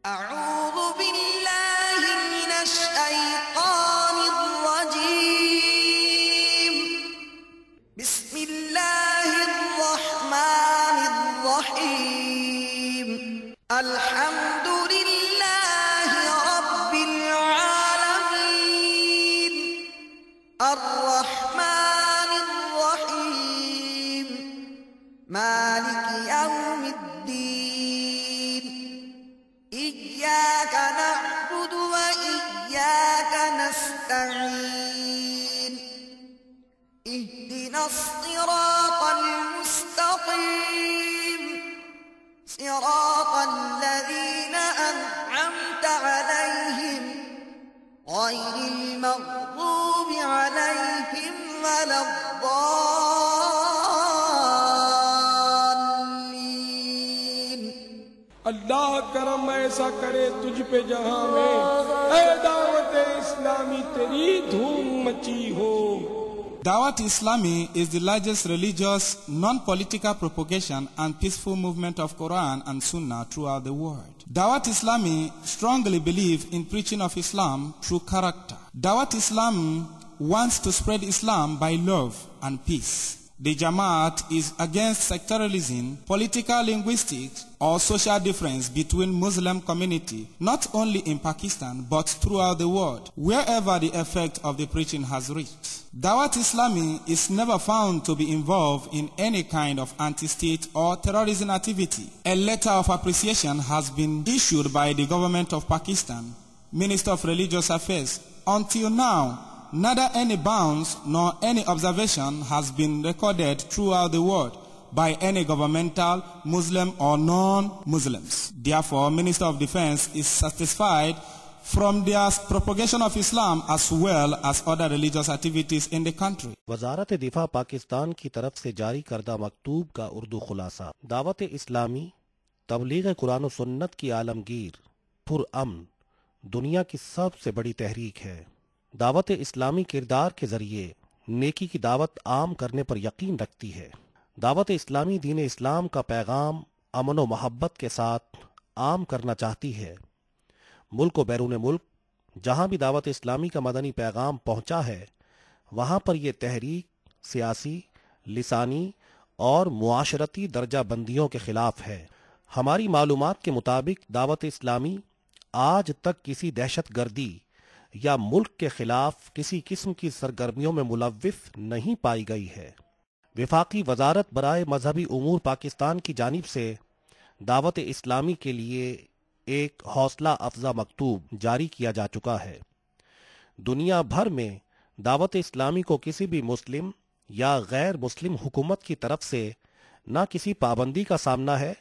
أعوذ بالله من الشيطان الرجيم. بسم الله الرحمن الرحيم. الحمد لله رب العالمين. الرحمن الرحيم. مالك يوم الدين. إياك نعبد وإياك نستعين. اهدنا الصراط المستقيم. صراط الذين أنعمت عليهم غير المغضوب عليهم ولا الضالين. اللہ کرم ایسا کرے تجھ پہ جہاں میں، اے دعوت اسلامی تیری دھوم مچی ہو. Dawat Islami is the largest religious, non-political propagation and peaceful movement of Quran and Sunnah throughout the world. Dawat Islami strongly believe in preaching of Islam through character. Dawat Islam wants to spread Islam by love and peace. The Jamaat is against sectarianism, political, linguistic, or social difference between Muslim community, not only in Pakistan, but throughout the world, wherever the effect of the preaching has reached. Dawat Islami is never found to be involved in any kind of anti-state or terrorism activity. A letter of appreciation has been issued by the government of Pakistan, Minister of Religious Affairs. Until now, neither any bounds nor any observation has been recorded throughout the world by any governmental, Muslim or non-Muslims. Therefore, Minister of Defense is satisfied from their propagation of Islam as well as other religious activities in the country. وزارت دفاع پاکستان کی طرف سے جاری کردہ مکتوب کا اردو خلاصہ. دعوت اسلامی تبلیغ قرآن و سنت کی عالمگیر پرامن دنیا کی سب سے بڑی تحریک ہے. دعوت اسلامی کردار کے ذریعے نیکی کی دعوت عام کرنے پر یقین رکھتی ہے. دعوت اسلامی دین اسلام کا پیغام امن و محبت کے ساتھ عام کرنا چاہتی ہے. ملک و بیرون ملک جہاں بھی دعوت اسلامی کا مدنی پیغام پہنچا ہے، وہاں پر یہ تحریک سیاسی، لسانی اور معاشرتی درجہ بندیوں کے خلاف ہے. ہماری معلومات کے مطابق دعوت اسلامی آج تک کسی دہشت گردی یا ملک کے خلاف کسی قسم کی سرگرمیوں میں ملوث نہیں پائی گئی ہے. وفاقی وزارت برائے مذہبی امور پاکستان کی جانب سے دعوت اسلامی کے لیے ایک حوصلہ افزا مکتوب جاری کیا جا چکا ہے. دنیا بھر میں دعوت اسلامی کو کسی بھی مسلم یا غیر مسلم حکومت کی طرف سے نہ کسی پابندی کا سامنا ہے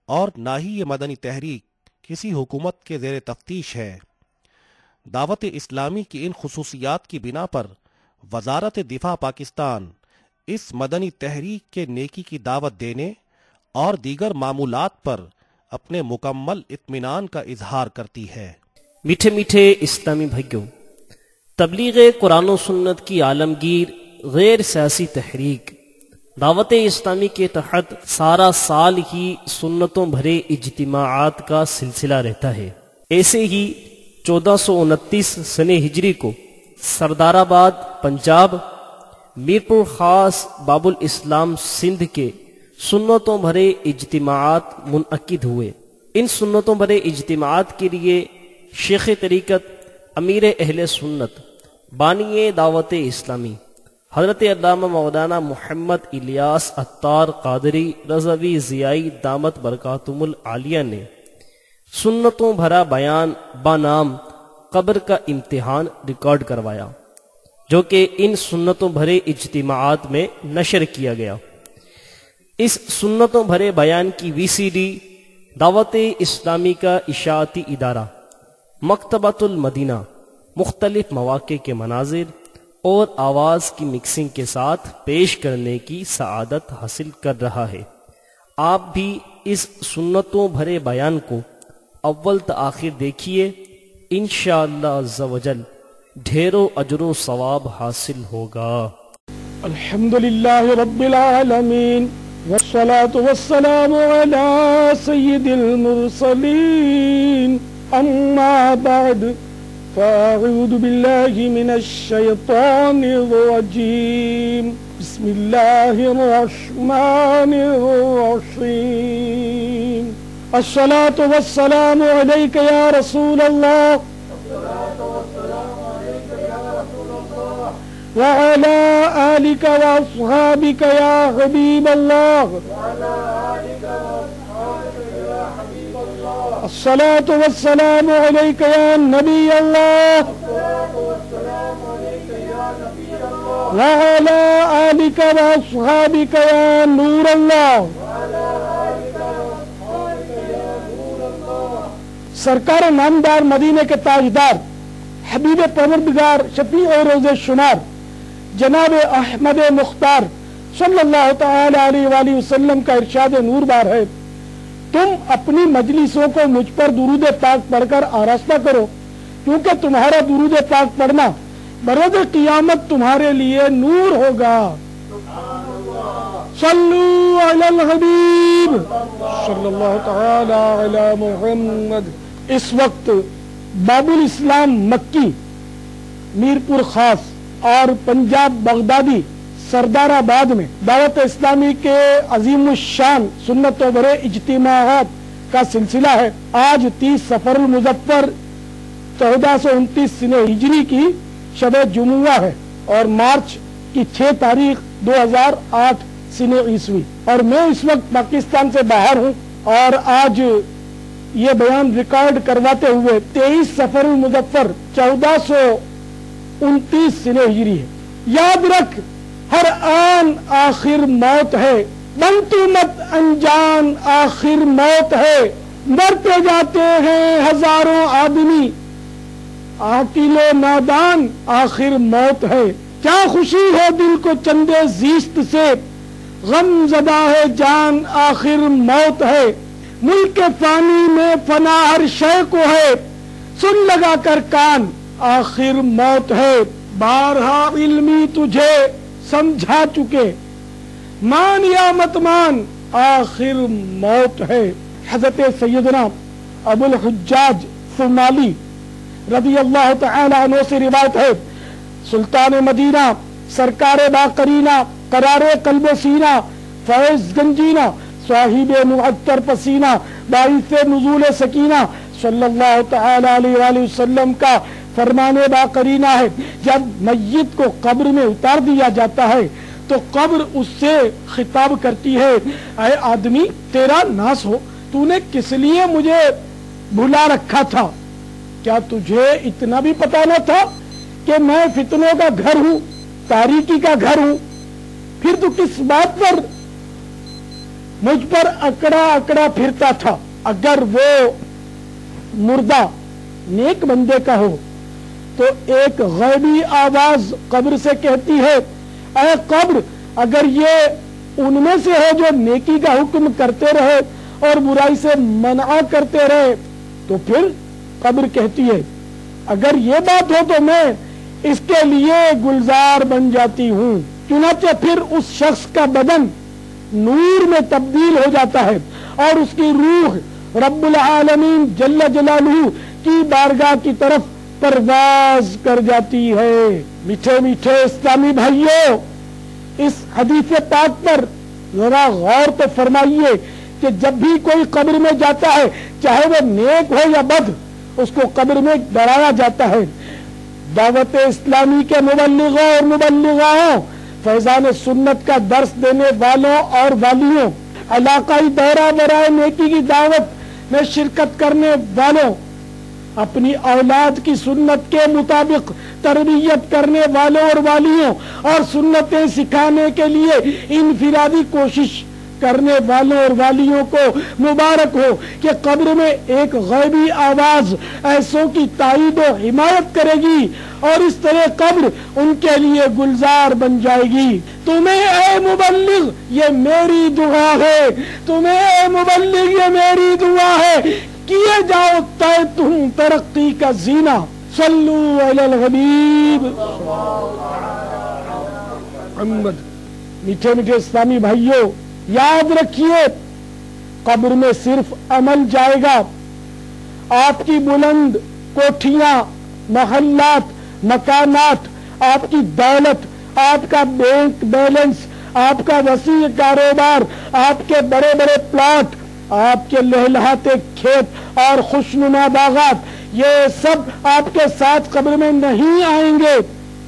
اور نہ ہی یہ مدنی تحریک کسی حکومت کے زیر تفتیش ہے. دعوت اسلامی کی ان خصوصیات کی بنا پر وزارت دفاع پاکستان اس مدنی تحریک کے نیکی کی دعوت دینے اور دیگر معمولات پر اپنے مکمل اطمینان کا اظہار کرتی ہے. میٹھے میٹھے اسلامی بھائیوں، تبلیغ قرآن و سنت کی عالمگیر غیر سیاسی تحریک دعوت اسلامی کے تحت سارا سال ہی سنتوں بھرے اجتماعات کا سلسلہ رہتا ہے. ایسے ہی 1429 سن ہجری کو سردار آباد پنجاب، میرپور خاص، باب الاسلام سندھ کے سنتوں بھرے اجتماعات منعقد ہوئے. ان سنتوں بھرے اجتماعات کے لیے شیخ طریقت، امیر اہل سنت، بانی دعوت اسلامی حضرت علامہ مولانا محمد الیاس عطار قادری رضوی ضیائی دامت برکاتہم العالیہ نے سنتوں بھرا بیان بنام قبر کا امتحان ریکارڈ کروایا، جو کہ ان سنتوں بھرے اجتماعات میں نشر کیا گیا. اس سنتوں بھرے بیان کی VCD دعوت اسلامی کا اشاعتی ادارہ مکتبۃ المدینہ مختلف مواقع کے مناظر اور آواز کی مکسنگ کے ساتھ پیش کرنے کی سعادت حاصل کر رہا ہے. آپ بھی اس سنتوں بھرے بیان کو اول تا آخر دیکھیے، انشاءاللہ عز و جل ڈھیروں اجر و ثواب حاصل ہوگا. الحمدللہ رب العالمین والصلاة والسلام على سید المرسلین أما بعد فأعوذ بالله من الشيطان الرجيم بسم الله الرحمن الرحيم الصلاة والسلام عليك يا رسول الله وعلى آلك وأصحابك يا حبيب الله الصلاة والسلام عليك يا نبي الله وعلى آلك وأصحابك يا نور الله. سرکار نامدار مدینے کے تاجدار حبیب پروردگار شفیع روز شمار جناب احمد مختار صلی اللہ تعالی علیہ وآلہ وسلم کا ارشاد نور بار ہے، تم اپنی مجلسوں کو مجھ پر درود پاک پڑھ کر آراستہ کرو، کیونکہ تمہارا درود پاک پڑھنا بروز قیامت تمہارے لیے نور ہوگا. صلو علی الحبیب صلی اللہ تعالی علی محمد. اس وقت باب الاسلام مکی، میرپور خاص اور پنجاب بغدادی سردار آباد میں دعوت اسلامی کے عظیم الشان سنت و برے اجتماعات کا سلسلہ ہے. آج 30 صفر المظفر 1429 سنہ ہجری کی شب جمعہ ہے اور مارچ کی 6 تاریخ 2008 سنہ عیسوی، اور میں اس وقت پاکستان سے باہر ہوں اور آج یہ بیان ریکارڈ کرواتے ہوئے 23 صفر المظفر 1429 سنہ ہجری ہے. یاد رکھ ہر آن آخر موت ہے، بنتو مت انجان آخر موت ہے، مرتے جاتے ہیں ہزاروں آدمی عاقل و نادان آخر موت ہے. کیا خوشی ہے دل کو چندے زیست سے، غم زدہ ہے جان آخر موت ہے. ملک فانی میں فنا ہر شے کو ہے، سن لگا کر کان آخر موت ہے. بارہا علمی تجھے سمجھا چکے، مان یا مت مان آخر موت ہے. حضرت سیدنا ابو الحجاج ثمالی رضی اللہ تعالی عنہ سے روایت ہے، سلطان مدینہ سرکار باقرینہ قرار قلب و سینہ فیض گنجینہ صاحب معطر پسینہ باعث نزول سکینہ صلی اللہ تعالی علیہ وآلہ وسلم کا فرمان باقرینہ ہے، جب میت کو قبر میں اتار دیا جاتا ہے تو قبر اس سے خطاب کرتی ہے، اے آدمی تیرا ناس ہو، تو نے کس لیے مجھے بھلا رکھا تھا؟ کیا تجھے اتنا بھی پتا نہ تھا کہ میں فتنوں کا گھر ہوں، تاریکی کا گھر ہوں؟ پھر تو کس بات پر مجھ پر اکڑا اکڑا پھرتا تھا؟ اگر وہ مردہ نیک بندے کا ہو تو ایک غیبی آواز قبر سے کہتی ہے، اے قبر اگر یہ ان میں سے ہے جو نیکی کا حکم کرتے رہے اور برائی سے منع کرتے رہے، تو پھر قبر کہتی ہے اگر یہ بات ہو تو میں اس کے لیے گلزار بن جاتی ہوں. چنانچہ پھر اس شخص کا بدن نور میں تبدیل ہو جاتا ہے اور اس کی روح رب العالمین جل جلالہ کی بارگاہ کی طرف پرواز کر جاتی ہے. میٹھے میٹھے اسلامی بھائیوں، اس حدیث پاک پر ذرا غور تو فرمائیے کہ جب بھی کوئی قبر میں جاتا ہے، چاہے وہ نیک ہو یا بد، اس کو قبر میں ڈرایا جاتا ہے. دعوت اسلامی کے مبلغوں اور مبلغاؤں، فیضان سنت کا درس دینے والوں اور والیوں، علاقائی دورہ برائے نیکی کی دعوت میں شرکت کرنے والوں، اپنی اولاد کی سنت کے مطابق تربیت کرنے والوں اور والیوں اور سنتیں سکھانے کے لیے انفرادی کوشش کرنے والوں اور والیوں کو مبارک ہو کہ قبر میں ایک غیبی آواز ایسوں کی تائید و حمایت کرے گی اور اس طرح قبر ان کے لیے گلزار بن جائے گی. تمہیں اے مبلغ یہ میری دعا ہے، تمہیں اے مبلغ یہ میری دعا ہے، کیے جاؤ طے تم ترقی کا زینہ. صلو علی الحبیب محمد. میٹھے میٹھے اسلامی بھائیوں، یاد رکھیے قبر میں صرف عمل جائے گا آپ کی بلند کوٹھیاں، محلات، مکانات، آپ کی دولت، آپ کا بینک بیلنس، آپ کا وسیع کاروبار، آپ کے بڑے بڑے پلاٹ، آپ کے لہلہاتے کھیت اور خوشنما باغات، یہ سب آپ کے ساتھ قبر میں نہیں آئیں گے۔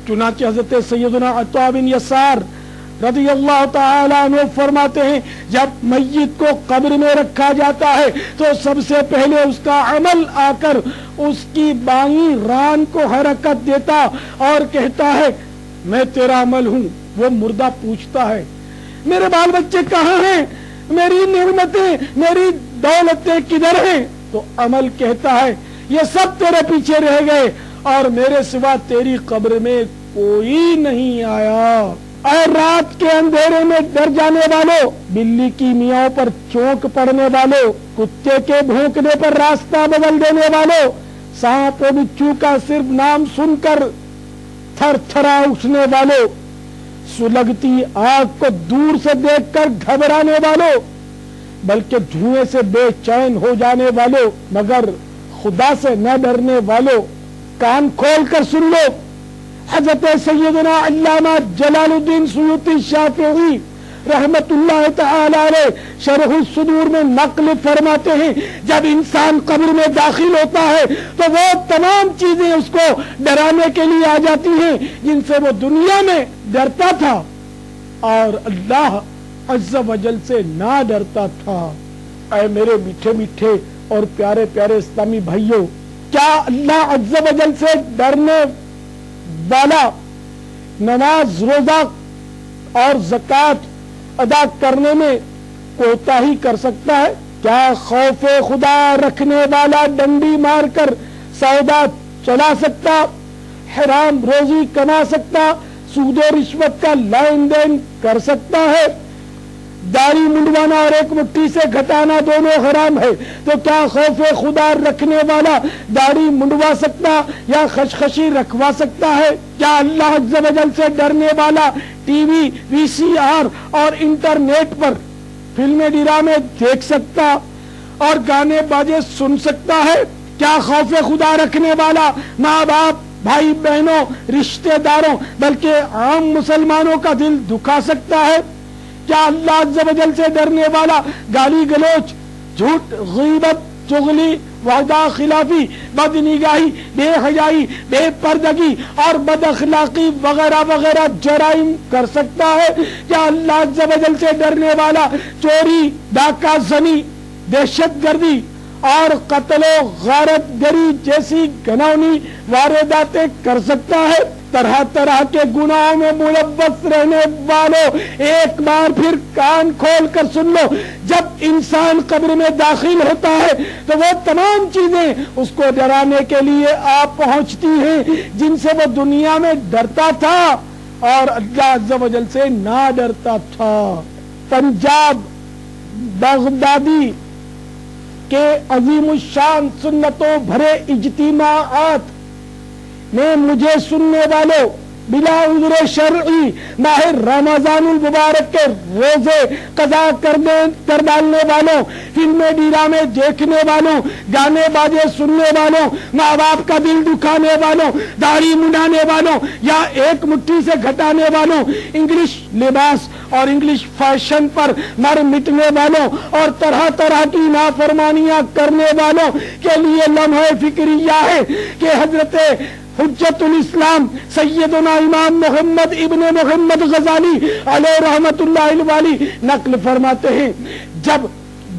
چنانچہ حضرت سیدنا عطا بن یسار رضی اللہ تعالیٰ عنہ فرماتے ہیں جب میت کو قبر میں رکھا جاتا ہے تو سب سے پہلے اس کا عمل آ کر اس کی بائیں ران کو حرکت دیتا اور کہتا ہے میں تیرا عمل ہوں۔ وہ مردہ پوچھتا ہے میرے بال بچے کہاں ہیں، میری نعمتیں، میری دولتیں کدھر ہیں؟ تو عمل کہتا ہے یہ سب تیرے پیچھے رہ گئے اور میرے سوا تیری قبر میں کوئی نہیں آیا۔ اے رات کے اندھیرے میں ڈر جانے والوں، بلی کی میاؤں پر چونک پڑنے والوں، کتے کے بھونکنے پر راستہ بدل دینے والوں، سانپ و بچھو کا صرف نام سن کر تھر تھرا اٹھنے والوں، سلگتی آگ کو دور سے دیکھ کر گھبرانے والوں، بلکہ دھوئیں سے بے چین ہو جانے والوں، مگر خدا سے نہ ڈرنے والوں، کان کھول کر سن لو۔ حضرت سیدنا علامہ جلال الدین سیوطی شافعی رحمت اللہ تعالی علیہ شرح الصدور میں نقل فرماتے ہیں جب انسان قبر میں داخل ہوتا ہے تو وہ تمام چیزیں اس کو ڈرانے کے لیے آ جاتی ہیں جن سے وہ دنیا میں ڈرتا تھا اور اللہ عز و جل سے نہ ڈرتا تھا۔ اے میرے میٹھے میٹھے اور پیارے پیارے اسلامی بھائیوں، کیا اللہ عز و جل سے ڈرنے والا نماز، روزہ اور زکوٰۃ ادا کرنے میں کوتاہی کر سکتا ہے؟ کیا خوف خدا رکھنے والا ڈنڈی مار کر سودا چلا سکتا، حرام روزی کما سکتا، سود و رشوت کا لین دین کر سکتا ہے؟ داڑھی منڈوانا اور ایک مٹھی سے گھٹانا دونوں حرام ہے، تو کیا خوف خدا رکھنے والا داڑھی منڈوا سکتا یا خشخشی رکھوا سکتا ہے؟ کیا اللہ عز و جل سے ڈرنے والا ٹی وی، وی سی آر اور انٹرنیٹ پر فلمیں ڈرامے دیکھ سکتا اور گانے باجے سن سکتا ہے؟ کیا خوف خدا رکھنے والا ماں باپ، بھائی بہنوں، رشتہ داروں بلکہ عام مسلمانوں کا دل دکھا سکتا ہے؟ کیا اللہ عز و جل سے ڈرنے والا گالی گلوچ، جھوٹ، غیبت، چغلی، وعدہ خلافی، بد نگاہی، بے حیائی، بے پردگی اور بد اخلاقی وغیرہ وغیرہ جرائم کر سکتا ہے؟ کیا اللہ عز و جل سے ڈرنے والا چوری، ڈاکہ زنی، دہشت گردی اور قتل و غارت گری جیسی گھناؤنی وارداتیں کر سکتا ہے؟ طرح طرح کے گناہوں میں ملوث رہنے والوں، ایک بار پھر کان کھول کر سن لو، جب انسان قبر میں داخل ہوتا ہے تو وہ تمام چیزیں اس کو ڈرانے کے لیے آ پہنچتی ہیں جن سے وہ دنیا میں ڈرتا تھا اور اللہ عز و جل سے نہ ڈرتا تھا۔ پنجاب بغدادی کے عظیم الشان سنتوں بھرے اجتماعات میں مجھے سننے والوں، بلا عذر شرعی ماہ رمضان المبارک کے روزے قضا کر ڈالنے والوں، فلمیں ڈرامے دیکھنے والوں، گانے باجے سننے والوں، ماں باپ کا دل دکھانے والوں، داڑھی منڈانے والوں یا ایک مٹھی سے گھٹانے والوں، انگلش لباس اور انگلش فیشن پر مر مٹنے والوں اور طرح طرح کی نافرمانیاں کرنے والوں کے لیے لمحہ فکریہ ہے کہ حضرت حجت الاسلام سیدنا امام محمد ابن محمد غزالی علیہ رحمت اللہ الوالی نقل فرماتے ہیں جب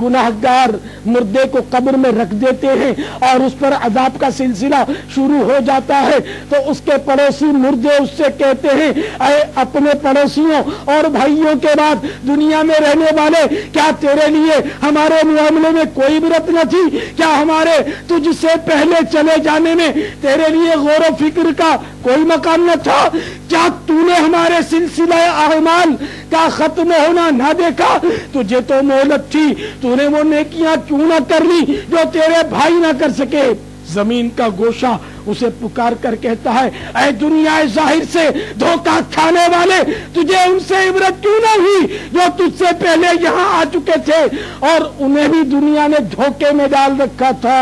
گناہگار مردے کو قبر میں رکھ دیتے ہیں اور اس پر عذاب کا سلسلہ شروع ہو جاتا ہے تو اس کے پڑوسی مردے اس سے کہتے ہیں اے اپنے پڑوسیوں اور بھائیوں کے بعد دنیا میں رہنے والے، کیا تیرے لیے ہمارے معاملے میں کوئی برت نہ تھی؟ کیا ہمارے تجھ سے پہلے چلے جانے میں تیرے لیے غور و فکر کا کوئی مقام نہ تھا؟ کیا تو نے ہمارے سلسلہ اعمال کا ختم ہونا نہ دیکھا؟ تجھے تو مہلت تھی، تو نے وہ نیکیاں کیوں نہ کر لی جو تیرے بھائی نہ کر سکے؟ زمین کا گوشہ اسے پکار کر کہتا ہے اے دنیا ظاہر سے دھوکہ کھانے والے، تجھے ان سے عبرت کیوں نہ ہوئی جو تجھ سے پہلے یہاں آ چکے تھے اور انہیں بھی دنیا نے دھوکے میں ڈال رکھا تھا؟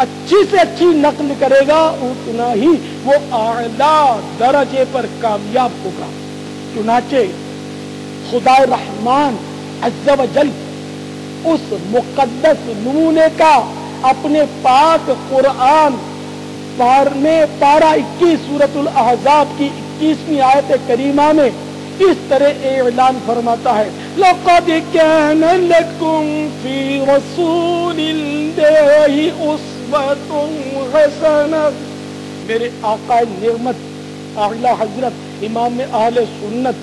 اچھی سے اچھی نقل کرے گا اتنا ہی وہ اعلیٰ درجے پر کامیاب ہوگا۔ چنانچہ خدا رحمان عز و جل اس مقدس نمونے کا اپنے پاک قرآن میں پارہ 21 سورۃ الاحزاب کی 21ویں آیت کریمہ میں اس طرح اعلان فرماتا ہے، لَقَدْ كَانَ لَكُمْ فِي رَسُولِ اللَّهِ أُسْوَةٌ حَسَنَةٌ۔ میرے آقا نعمت اعلی حضرت امام اہل سنت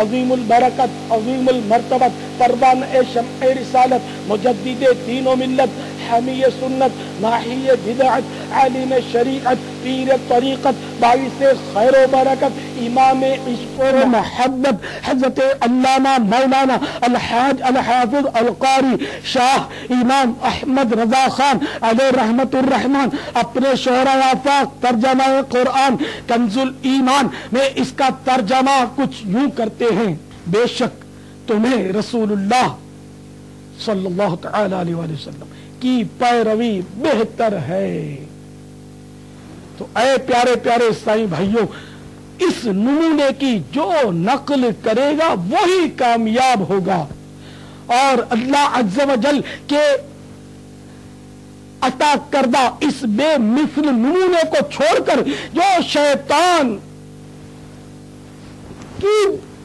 عظیم البرکت عظیم المرتبت پروان شمع رسالت مجدد دین و ملت حامی سنت ماحی بدعت عالم شریعت پیر طریقت باعث خیر و برکت امام عشق و محبت حضرت علامہ مولانا الحاج الحافظ القاری شاہ امام احمد رضا خان علیہ رحمت الرحمن اپنے شعرۂ آفاق ترجمہ قرآن کنز الایمان میں اس کا ترجمہ کچھ یوں کرتے ہیں، بے شک تمہیں رسول اللہ صلی اللہ تعالی علیہ وآلہ وسلم کی پیروی بہتر ہے۔ تو اے پیارے پیارے اسلامی بھائیوں، اس نمونے کی جو نقل کرے گا وہی کامیاب ہوگا، اور اللہ عز و جل کے عطا کردہ اس بے مثل نمونے کو چھوڑ کر جو شیطان کی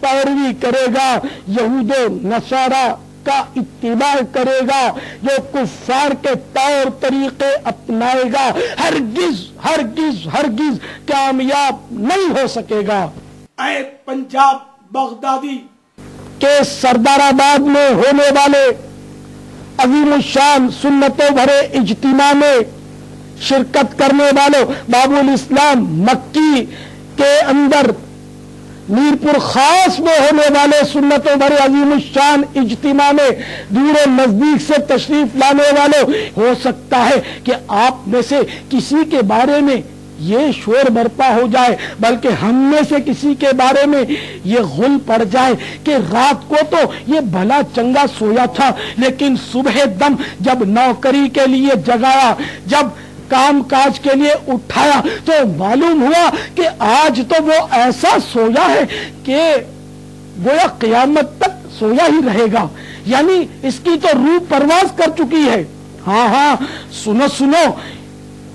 پیروی کرے گا، یہود و نصارہ کا اتباع کرے گا، جو کفار کے طور طریقے اپنائے گا، ہرگز ہرگز ہرگز کامیاب نہیں ہو سکے گا۔ اے پنجاب بغدادی کے سردار آباد میں ہونے والے عظیم الشان سنتوں بھرے اجتماع میں شرکت کرنے والوں، باب الاسلام مکی کے اندر میرپور خاص میں ہونے والے سنتوں بھرے عظیم الشان اجتماع میں دور و نزدیک سے تشریف لانے والوں، ہو سکتا ہے کہ آپ میں سے کسی کے بارے میں یہ شور برپا ہو جائے، بلکہ ہم میں سے کسی کے بارے میں یہ غل پڑ جائے کہ رات کو تو یہ بھلا چنگا سویا تھا، لیکن صبح دم جب نوکری کے لیے جگایا، جب کام کاج کے لیے اٹھایا تو معلوم ہوا کہ آج تو وہ ایسا سویا ہے کہ گویا قیامت تک سویا ہی رہے گا، یعنی اس کی تو روح پرواز کر چکی ہے۔ ہاں ہاں، سنو سنو،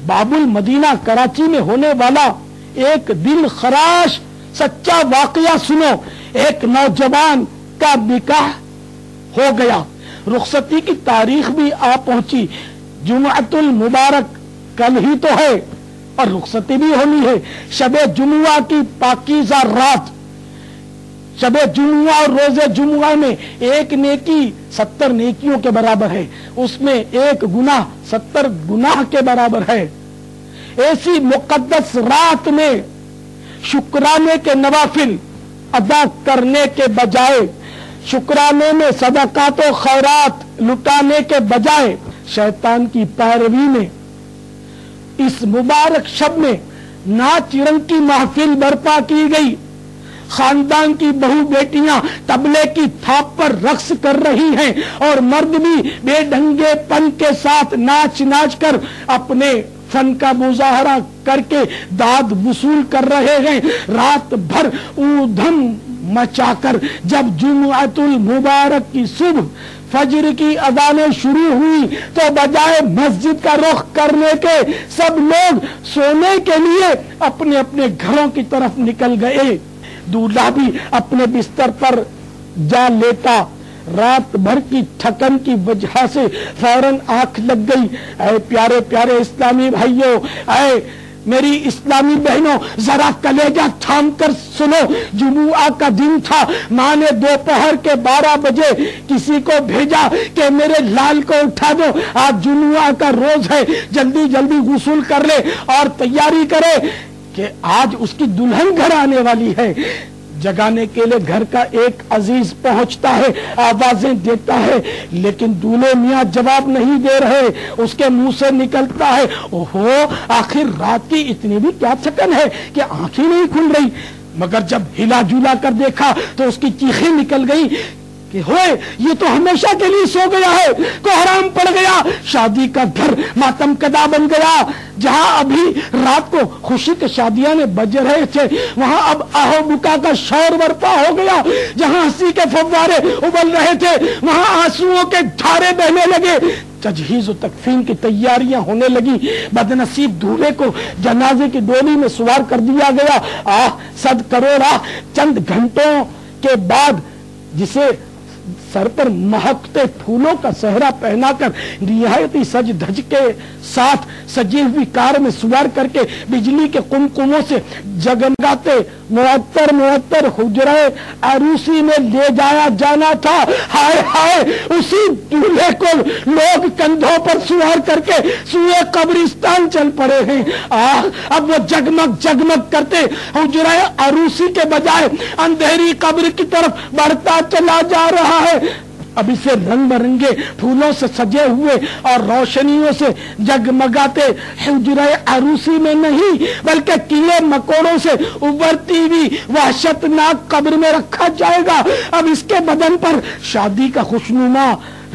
باب المدینہ کراچی میں ہونے والا ایک دل خراش سچا واقعہ سنو۔ ایک نوجوان کا نکاح ہو گیا، رخصتی کی تاریخ بھی آ پہنچی، جمعۃ المبارک کل ہی تو ہے اور رخصتی بھی ہونی ہے، شب جمعہ کی پاکیزہ رات، شب جمعہ اور روز جمعہ میں ایک نیکی 70 نیکیوں کے برابر ہے، اس میں ایک گناہ 70 گناہ کے برابر ہے۔ ایسی مقدس رات میں شکرانے کے نوافل ادا کرنے کے بجائے، شکرانے میں صدقات و خیرات لٹانے کے بجائے، شیطان کی پیروی میں اس مبارک شب میں ناچ رنگ کی محفل برپا کی گئی، خاندان کی بہو بیٹیاں طبلے کی تھاپ پر رقص کر رہی ہیں اور مرد بھی بے ڈھنگے پن کے ساتھ ناچ ناچ کر اپنے فن کا مظاہرہ کر کے داد وصول کر رہے ہیں۔ رات بھر اودھم مچا کر جب جمعۃ المبارک کی صبح فجر کی اذانیں شروع ہوئی تو بجائے مسجد کا رخ کرنے کے سب لوگ سونے کے لیے اپنے اپنے گھروں کی طرف نکل گئے۔ دولہا بھی اپنے بستر پر جا لیتا، رات بھر کی تھکن کی وجہ سے فوراً آنکھ لگ گئی۔ اے پیارے پیارے اسلامی بھائیوں، اے میری اسلامی بہنوں، ذرا کلیجہ تھام کر سنو۔ جمعہ کا دن تھا، ماں نے دوپہر کے 12 بجے کسی کو بھیجا کہ میرے لال کو اٹھا دو، آج جمعہ کا روز ہے، جلدی جلدی غسل کر لے اور تیاری کرے کہ آج اس کی دلہن گھر آنے والی ہے۔ جگانے کے لیے گھر کا ایک عزیز پہنچتا ہے، آوازیں دیتا ہے، لیکن دولہے میاں جواب نہیں دے رہے۔ اس کے منہ سے نکلتا ہے، اوہو، آخر رات کی اتنی بھی کیا تھکن ہے کہ آنکھیں نہیں کھل رہی۔ مگر جب ہلا جلا کر دیکھا تو اس کی چیخیں نکل گئی، کہ ہوئے یہ تو ہمیشہ کے لیے سو گیا ہے، کو حرام پڑ گیا، شادی کا گھر ماتم کدا بن گیا۔ جہاں ابھی رات کو خوشی کے شادیاں نے بج رہے تھے وہاں اب آہو بکا کا شور برپا ہو گیا، جہاں ہنسی کے فوارے ابل رہے تھے وہاں آنسوؤں کے دھارے بہنے لگے، تجہیز و تکفین کی تیاریاں ہونے لگی، بد نصیب دولہے کو جنازے کی ڈولی میں سوار کر دیا گیا۔ صد کروڑ چند گھنٹوں کے بعد جسے سر پر مہکتے پھولوں کا صحرا پہنا کر نہایت سج دھج کے ساتھ سجی ہوئی کار میں سوار کر کے بجلی کے قمقموں سے جگمگاتے معطر حجرہ عروسی میں لے جایا جانا تھا۔ ہائے ہائے اسی دولہے کو لوگ کندھوں پر سوار کر کے سوئے قبرستان چل پڑے ہیں۔ اب وہ جگمگ کرتے حجرہ عروسی کے بجائے اندھیری قبر کی طرف بڑھتا چلا جا رہا ہے۔ اب اسے رنگ برنگے پھولوں سے سجے ہوئے اور روشنیوں سے جگمگاتے حجرہ عروسی میں نہیں بلکہ کیڑے مکوڑوں سے ابھرتی ہوئی وحشتناک قبر میں رکھا جائے گا۔ اب اس کے بدن پر شادی کا خوشنما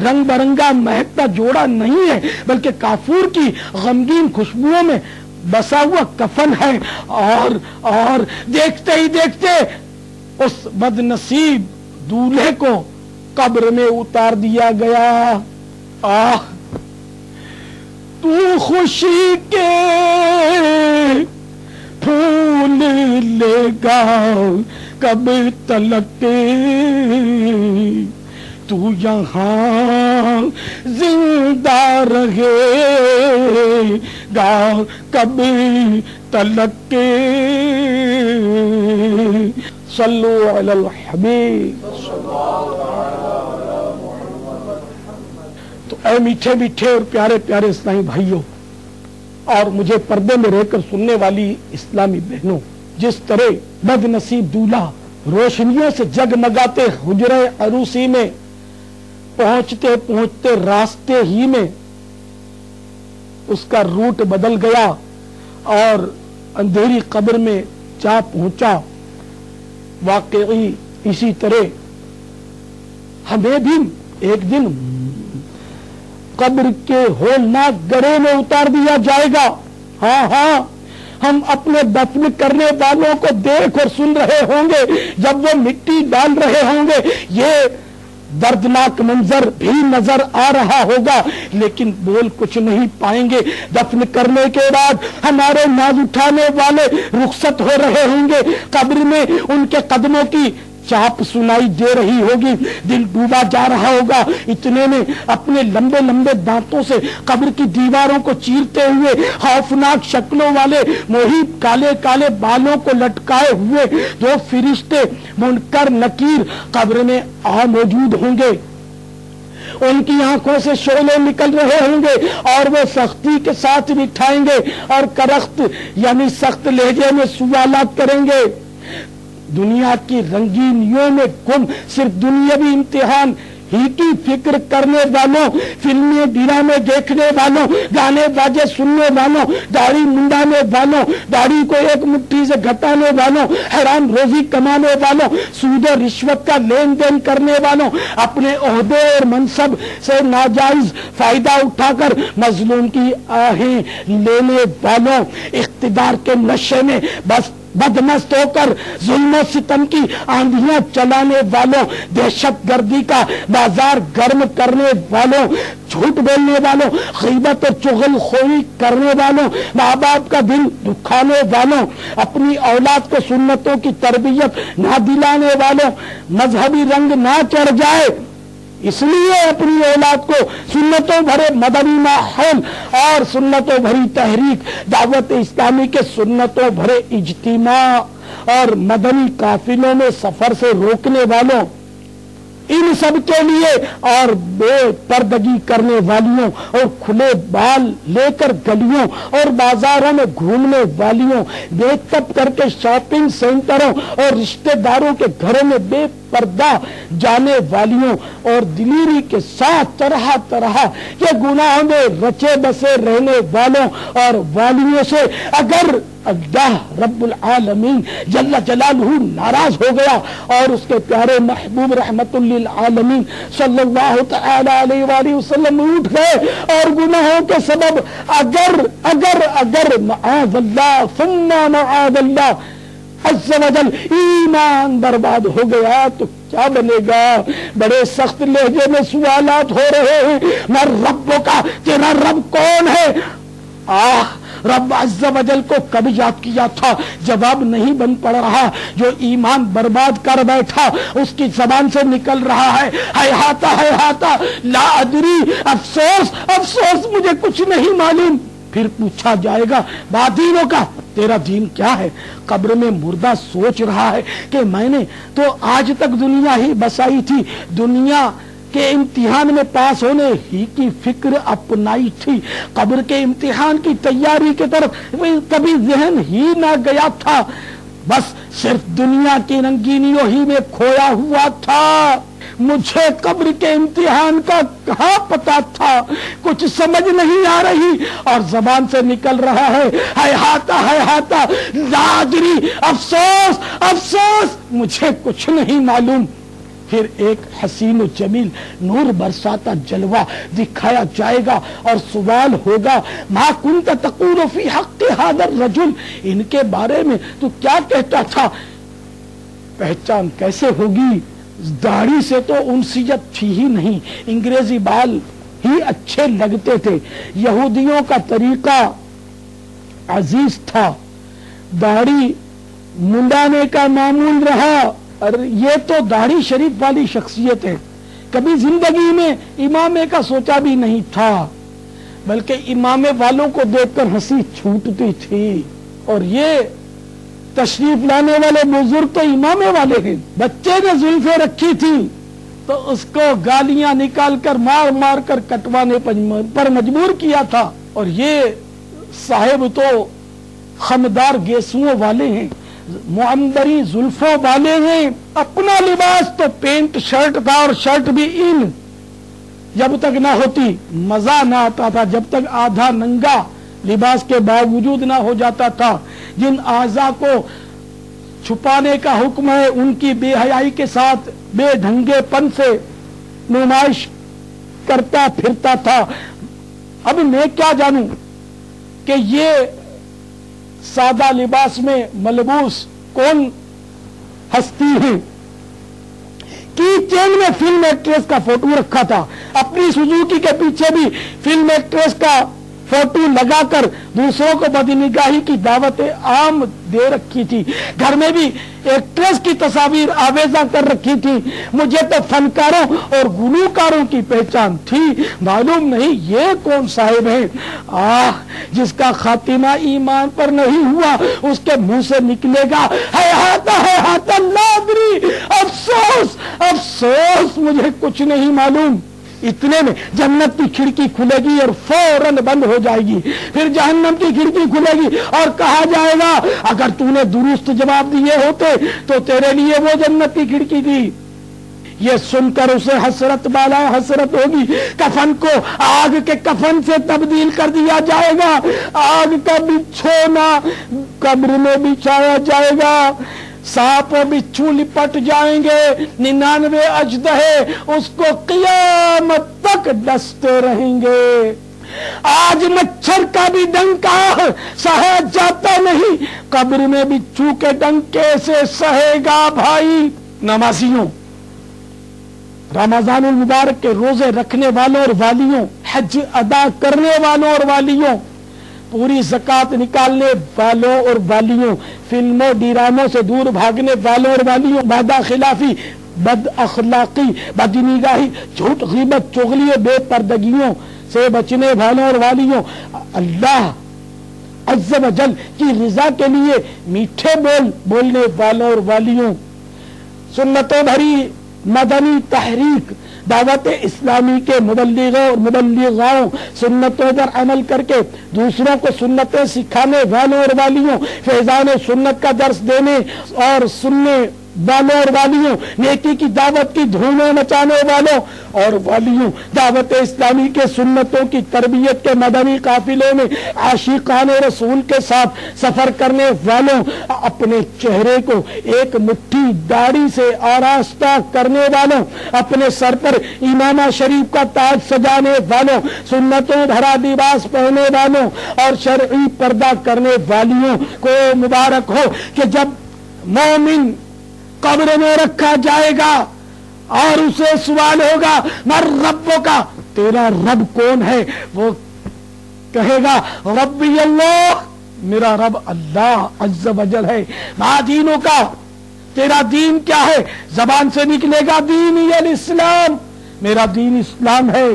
رنگ برنگا مہکتا جوڑا نہیں ہے بلکہ کافور کی غمگین خوشبوؤں میں بسا ہوا کفن ہے، اور دیکھتے ہی دیکھتے اس بد نصیب دولہے کو قبر میں اتار دیا گیا۔ تو خوشی کے پھول لے گا کب تلک، تو یہاں زندہ رہے گا کب تلک۔ صلو علی الحبیب۔ تو اے میٹھے میٹھے اور پیارے پیارے اسلامی بھائیوں اور مجھے پردے میں رہ کر سننے والی اسلامی بہنوں، جس طرح بد نصیب دولہا روشنیوں سے جگمگاتے حجرہ عروسی میں پہنچتے پہنچتے راستے ہی میں اس کا روٹ بدل گیا اور اندھیری قبر میں جا پہنچا، واقعی اسی طرح ہمیں بھی ایک دن قبر کے ہولناک گڑھے میں اتار دیا جائے گا۔ ہاں ہم اپنے دفن کرنے والوں کو دیکھ اور سن رہے ہوں گے جب وہ مٹی ڈال رہے ہوں گے، یہ دردناک منظر بھی نظر آ رہا ہوگا لیکن بول کچھ نہیں پائیں گے۔ دفن کرنے کے بعد ہمارے ناز اٹھانے والے رخصت ہو رہے ہوں گے، قبر میں ان کے قدموں کی چاپ سنائی دے رہی ہوگی، دل ڈوبا جا رہا ہوگا، اتنے میں اپنے لمبے لمبے دانتوں سے قبر کی دیواروں کو چیرتے ہوئے خوفناک شکلوں والے محیط کالے کالے بالوں کو لٹکائے ہوئے دو فرشتے منکر نکیر قبر میں موجود ہوں گے۔ ان کی آنکھوں سے شعلے نکل رہے ہوں گے اور وہ سختی کے ساتھ بٹھائیں گے اور کرخت یعنی سخت لہجے میں سوالات کریں گے۔ دنیا کی رنگینیوں میں گم صرف دنیاوی امتحان ہی کی فکر کرنے والوں، فلمیں ڈرامے دیکھنے والوں، گانے باجے سننے والوں، داڑھی منڈانے والوں، داڑھی کو ایک مٹھی سے گھٹانے والوں، حرام روزی کمانے والوں، سود و رشوت کا لین دین کرنے والوں، اپنے عہدے اور منصب سے ناجائز فائدہ اٹھا کر مظلوم کی آہیں لینے والوں، اقتدار کے نشے میں بس بدمست ہو کر ظلم و ستم کی آندھیاں چلانے والوں، دہشت گردی کا بازار گرم کرنے والوں، جھوٹ بولنے والوں، غیبت اور چغل خوری کرنے والوں، ماں باپ کا دل دکھانے والوں، اپنی اولاد کو سنتوں کی تربیت نہ دلانے والوں، مذہبی رنگ نہ چڑھ جائے اس لیے اپنی اولاد کو سنتوں بھرے مدنی ماحول اور سنتوں بھری تحریک، دعوت اسلامی کے سنتوں بھرے اجتماع اور مدنی قافلوں میں سفر سے روکنے والوں، ان سب کے لیے اور بے پردگی کرنے والیوں اور کھلے بال لے کر گلیوں اور بازاروں میں گھومنے والیوں، میک اپ کر کے شاپنگ سینٹروں اور رشتہ داروں کے گھروں میں بے پردہ جانے والیوں اور دلیری کے ساتھ طرح طرح کے گناہوں میں رچے بسے رہنے والوں اور والیوں سے اگر اللہ رب العالمین جل جلالہ ناراض ہو گیا اور اس کے پیارے محبوب رحمت للعالمین صلی اللہ تعالی علیہ وآلہ وسلم اٹھ گئے اور گناہوں کے سبب اگر معاذ اللہ ثم معاذ اللہ عز و جل ایمان برباد ہو گیا تو کیا بنے گا؟ بڑے سخت لہجے میں سوالات ہو رہے ہیں. میں ربوں کا، تیرا رب کون ہے؟ رب عز و جل کو کب یاد کیا تھا؟ جواب نہیں بن پڑ رہا. جو ایمان برباد کر بیٹھا اس کی زبان سے نکل رہا ہے ہیہاتا لا ادری، افسوس مجھے کچھ نہیں معلوم. پھر پوچھا جائے گا بادینوں کا، تیرا دین کیا ہے؟ قبر میں مردہ سوچ رہا ہے کہ میں نے تو آج تک دنیا ہی بسائی تھی، دنیا کے امتحان میں پاس ہونے ہی کی فکر اپنائی تھی، قبر کے امتحان کی تیاری کی طرف کبھی ذہن ہی نہ گیا تھا، بس صرف دنیا کی رنگینیوں ہی میں کھویا ہوا تھا. مجھے قبر کے امتحان کا کہاں پتا تھا؟ کچھ سمجھ نہیں آ رہی اور زبان سے نکل رہا ہے ہیہاتا لا ادری، افسوس مجھے کچھ نہیں معلوم. پھر ایک حسین و جمیل نور برساتا جلوہ دکھایا جائے گا اور سوال ہوگا ما کنت تقول فی حق ھذا الرجل، ان کے بارے میں تو کیا کہتا تھا؟ پہچان کیسے ہوگی؟ داڑھی سے تو انسیت تھی ہی نہیں، انگریزی بال ہی اچھے لگتے تھے، یہودیوں کا طریقہ عزیز تھا، داڑھی منڈانے کا معمول رہا. اور یہ تو داڑھی شریف والی شخصیت ہے، کبھی زندگی میں امامے کا سوچا بھی نہیں تھا، بلکہ امامے والوں کو دیکھ کر ہنسی چھوٹتی تھی. اور یہ تشریف لانے والے بزرگ تو امامے والے ہیں. بچے نے زلفیں رکھی تھی تو اس کو گالیاں نکال کر مار کر کٹوانے پر مجبور کیا تھا. اور یہ صاحب تو خمدار گیسوؤں والے ہیں، معمبری زلفوں والے ہیں. اپنا لباس تو پینٹ شرٹ تھا، اور شرٹ بھی ان جب تک نہ ہوتی مزہ نہ آتا تھا، جب تک آدھا ننگا لباس کے باوجود نہ ہو جاتا تھا. جن اعضاء کو چھپانے کا حکم ہے ان کی بے حیائی کے ساتھ بے ڈھنگے پن سے نمائش کرتا پھرتا تھا. اب میں کیا جانوں کہ یہ سادہ لباس میں ملبوس کون ہستی ہے. کی چین میں فلم ایکٹریس کا فوٹو رکھا تھا، اپنی سوزوکی کے پیچھے بھی فلم ایکٹریس کا فوٹو لگا کر دوسروں کو بدنگاہی کی دعوت عام دے رکھی تھی. گھر میں بھی ایکٹریس کی تصاویر آویزاں کر رکھی تھی. مجھے تو فنکاروں اور گلوکاروں کی پہچان تھی، معلوم نہیں یہ کون صاحب ہیں. جس کا خاتمہ ایمان پر نہیں ہوا اس کے منہ سے نکلے گا ہیہاتا لا ادری، افسوس مجھے کچھ نہیں معلوم. اتنے میں جنت کی کھڑکی کھلے گی اور فوراً بند ہو جائے گی. پھر جہنم کی کھڑکی کھلے گی اور کہا جائے گا اگر تو نے درست جواب دیے ہوتے تو تیرے لیے وہ جنت کی کھڑکی تھی. یہ سن کر اسے حسرت بالائے حسرت ہوگی. کفن کو آگ کے کفن سے تبدیل کر دیا جائے گا، آگ کا بچھونا قبر میں بچھایا جائے گا، سانپ و بچھو لپٹ جائیں گے، 99 اژدہے اس کو قیامت تک ڈستے رہیں گے. آج مچھر کا بھی ڈنکا سہا جاتا نہیں، قبر میں بچھو کے ڈنکے سے سہے گا بھائی. نمازیوں، رمضان المبارک کے روزے رکھنے والوں اور والیوں، حج ادا کرنے والوں اور والیوں، پوری زکوٰۃ نکالنے والوں اور والیوں، فلموں ڈراموں سے دور بھاگنے والوں اور والیوں، وعدہ خلافی، بد اخلاقی، بدنگاہی، جھوٹ، غیبت، چغلی، بے پردگیوں سے بچنے والوں اور والیوں، اللہ عز و جل کی رضا کے لیے میٹھے بول بولنے والوں اور والیوں، سنتوں بھری مدنی تحریک دعوت اسلامی کے مبلغوں اور مبلغاؤں، سنتوں پر عمل کر کے دوسروں کو سنتیں سکھانے والوں اور والیوں، فیضان سنت کا درس دینے اور سننے والوں اور والیوں، نیکی کی دعوت کی دھومیں مچانے والوں اور والیوں، دعوت اسلامی کے سنتوں کی تربیت کے مدنی قافلے میں عاشقان رسول کے ساتھ سفر کرنے والوں، اپنے چہرے کو ایک مٹھی داڑھی سے آراستہ کرنے والوں، اپنے سر پر امامہ شریف کا تاج سجانے والوں، سنتوں بھرا لباس پہننے والوں اور شرعی پردہ کرنے والیوں کو مبارک ہو کہ جب مومن قبر میں رکھا جائے گا اور اسے سوال ہوگا مر ربوں کا، تیرا رب کون ہے؟ وہ کہے گا ربی اللہ، میرا رب اللہ عز و جل ہے۔ ما دینوں کا، تیرا دین کیا ہے؟ زبان سے نکلے گا دینی الاسلام، میرا دین اسلام ہے۔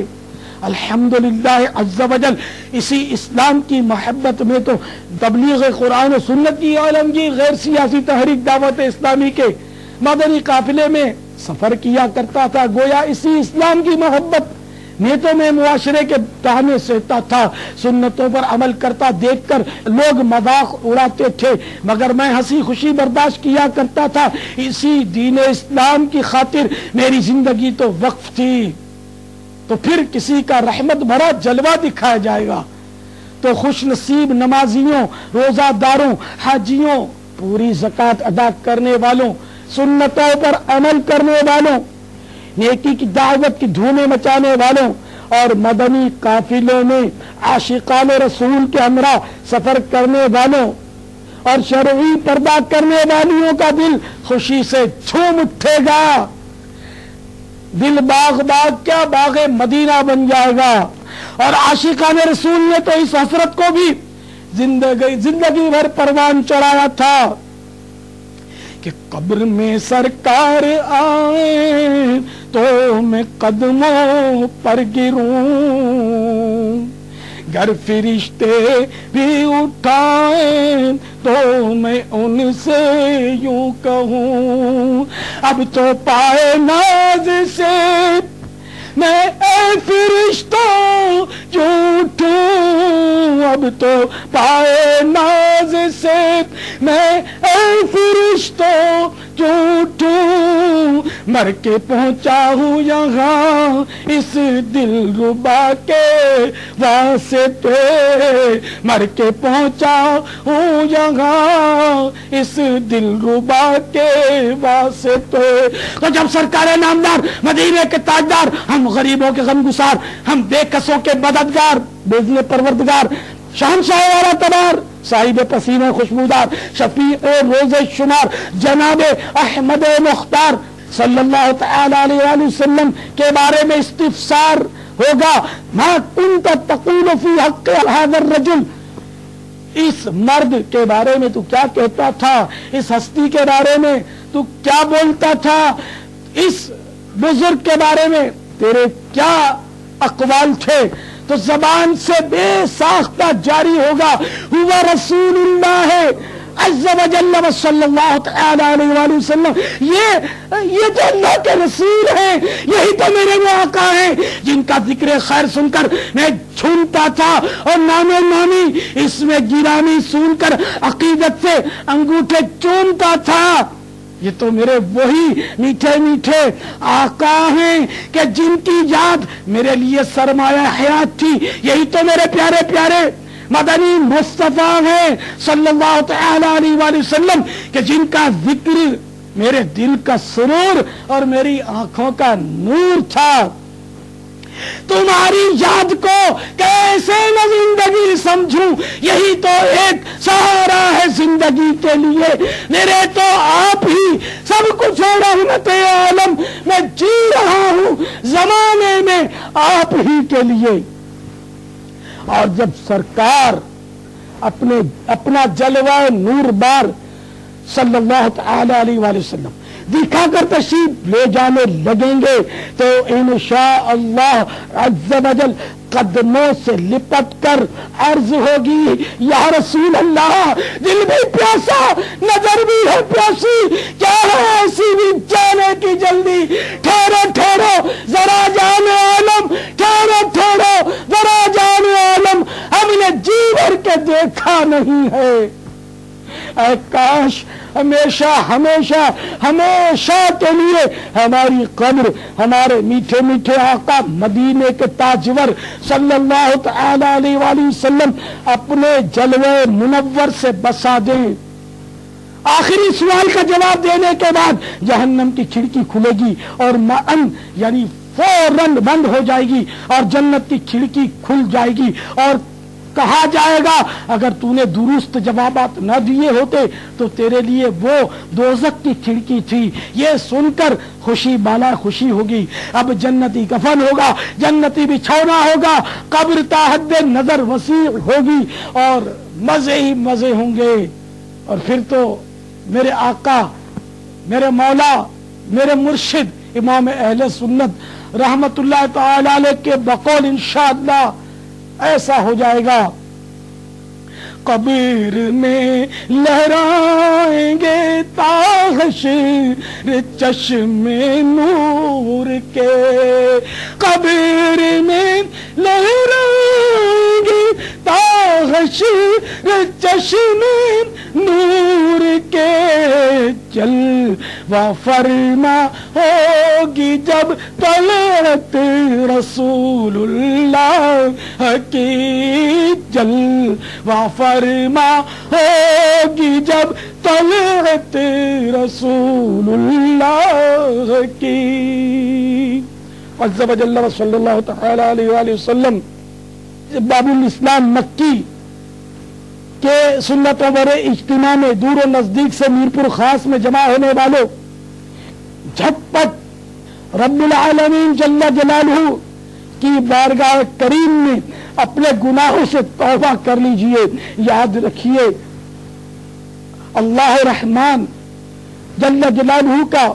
الحمدللہ عز و جل، اسی اسلام کی محبت میں تو تبلیغ قرآن و سنت کی عالمگیر غیر سیاسی تحریک دعوت اسلامی کے مدنی قافلے میں سفر کیا کرتا تھا۔ گویا اسی اسلام کی محبت میں تو میں معاشرے کے تانے سہتا تھا، سنتوں پر عمل کرتا دیکھ کر لوگ مذاق اڑاتے تھے مگر میں ہنسی خوشی برداشت کیا کرتا تھا۔ اسی دین اسلام کی خاطر میری زندگی تو وقف تھی، تو پھر کسی کا رحمت بھرا جلوہ دکھایا جائے گا تو خوش نصیب نمازیوں، روزہ داروں، حاجیوں، پوری زکوٰۃ ادا کرنے والوں، سنتوں پر عمل کرنے والوں، نیکی کی دعوت کی دھومیں مچانے والوں اور مدنی قافلوں میں عاشقان رسول کے ہمراہ سفر کرنے والوں اور شرعی پردہ کرنے والیوں کا دل خوشی سے جھوم اٹھے گا۔ دل باغ باغ کیا باغ مدینہ بن جائے گا۔ اور عاشقان رسول نے تو اس حسرت کو بھی زندگی بھر پروان چڑھایا تھا کہ قبر میں سرکار آئے تو میں قدموں پر گروں، گر فرشتے بھی اٹھائیں تو میں ان سے یوں کہوں، اب تو پائے ناز سے میں اے فرشتوں جھوٹوں، اب تو پائے ناز سے میں اے فرشتوں جھوٹوں، مر کے پہنچا ہوں یہاں اس دل ربا کے واسطے، مر کے پہنچا ہوں یہاں اس دل ربا کے واسطے۔ تو جب سرکار نامدار، مدینے کے تاجدار، ہم غریبوں کے غمگسار، ہم بے کسوں کے مددگار، بزن پروردگار، شہنشاہ والا تبار، صاحب پسینہ خوشبودار، شفیع روز شمار، جناب احمد مختار صلی اللہ تعالی علیہ وآلہ وسلم کے بارے میں استفسار ہوگا، ما کنت تقول فی حق هذا الرجل، اس مرد کے بارے میں تو کیا کہتا تھا، اس ہستی کے بارے میں تو کیا بولتا تھا، اس بزرگ کے بارے میں تیرے کیا اقوال تھے؟ تو زبان سے بے ساختہ جاری ہوگا، ہوا رسول اللہ ہے عز و جل و صلی اللہ تعالی علیہ وآلہ وسلم، یہ تو اللہ کے رسول ہیں، یہی تو میرے وہ آقا ہیں جن کا ذکر خیر سن کر میں جھومتا تھا اور نام نامی اس میں گرامی سن کر عقیدت سے انگوٹھے چومتا تھا۔ یہ تو میرے وہی میٹھے میٹھے آقا ہیں کہ جن کی یاد میرے لیے سرمایہ حیات تھی، یہی تو میرے پیارے پیارے مدنی مصطفیٰ ہیں صلی اللہ تعالی علیہ وآلہ وسلم کہ جن کا ذکر میرے دل کا سرور اور میری آنکھوں کا نور تھا۔ تمہاری یاد کو کیسے نہ زندگی سمجھوں، یہی تو ایک سہارا ہے زندگی کے لیے، میرے تو آپ ہی سب کچھ ہے، رحمت عالم میں جی رہا ہوں زمانے میں آپ ہی کے لیے۔ اور جب سرکار اپنا جلوہ نور بار صلی اللہ تعالی علیہ وآلہ وسلم دکھا کر تشریف لے جانے لگیں گے تو انشاءاللہ عز و جل قدموں سے لپٹ کر عرض ہوگی، یا رسول اللہ، دل بھی پیاسا، نظر بھی ہے پیاسی، کیا ہے ایسی بھی جانے کی جلدی، ٹھہرو ٹھہرو ذرا جان عالم، ٹھہرو ٹھہرو ذرا جان عالم، ہم نے جی بھر کے دیکھا نہیں ہے۔ اے کاش ہمیشہ ہمیشہ ہمیشہ کے لیے ہماری قبر ہمارے میٹھے میٹھے آقا مدینے کے تاجور صلی اللہ تعالی علیہ وآلہ وسلم اپنے جلوے منور سے بسا دیں۔ آخری سوال کا جواب دینے کے بعد جہنم کی کھڑکی کھلے گی اور معن یعنی فوراً بند ہو جائے گی اور جنت کی کھڑکی کھل جائے گی اور کہا جائے گا اگر تو نے درست جوابات نہ دیے ہوتے تو تیرے لیے وہ دوزخ کی کھڑکی تھی۔ یہ سن کر خوشی بالا خوشی ہوگی، اب جنتی کفن ہوگا، جنتی بچھونا ہوگا، قبر تا حد نظر وسیع ہوگی اور مزے ہی مزے ہوں گے۔ اور پھر تو میرے آقا، میرے مولا، میرے مرشد امام اہل سنت رحمت اللہ تعالی علیہ کے بقول انشاءاللہ ایسا ہو جائے گا، قبر میں لہرائیں گے تا حشر چشم نور کے، قبر میں لہرائیں گے تا حشر چشم نور کے، جلوہ فرما ہوگی جب طلعت رسول اللہ کی، جلوہ فرما ہوگی جب طلعت رسول اللہ کی۔ عز و جل و صلی اللہ تعالی علیہ وآلہ وسلم باب الاسلام مکی کے سنتوں بر اجتماع میں دور و نزدیک سے میرپور خاص میں جمع ہونے والوں، جھٹپٹ رب العالمین جل جلالہ کی بارگاہ کریم میں اپنے گناہوں سے توبہ کر لیجئے۔ یاد رکھیے اللہ رحمان جل جلالہ کا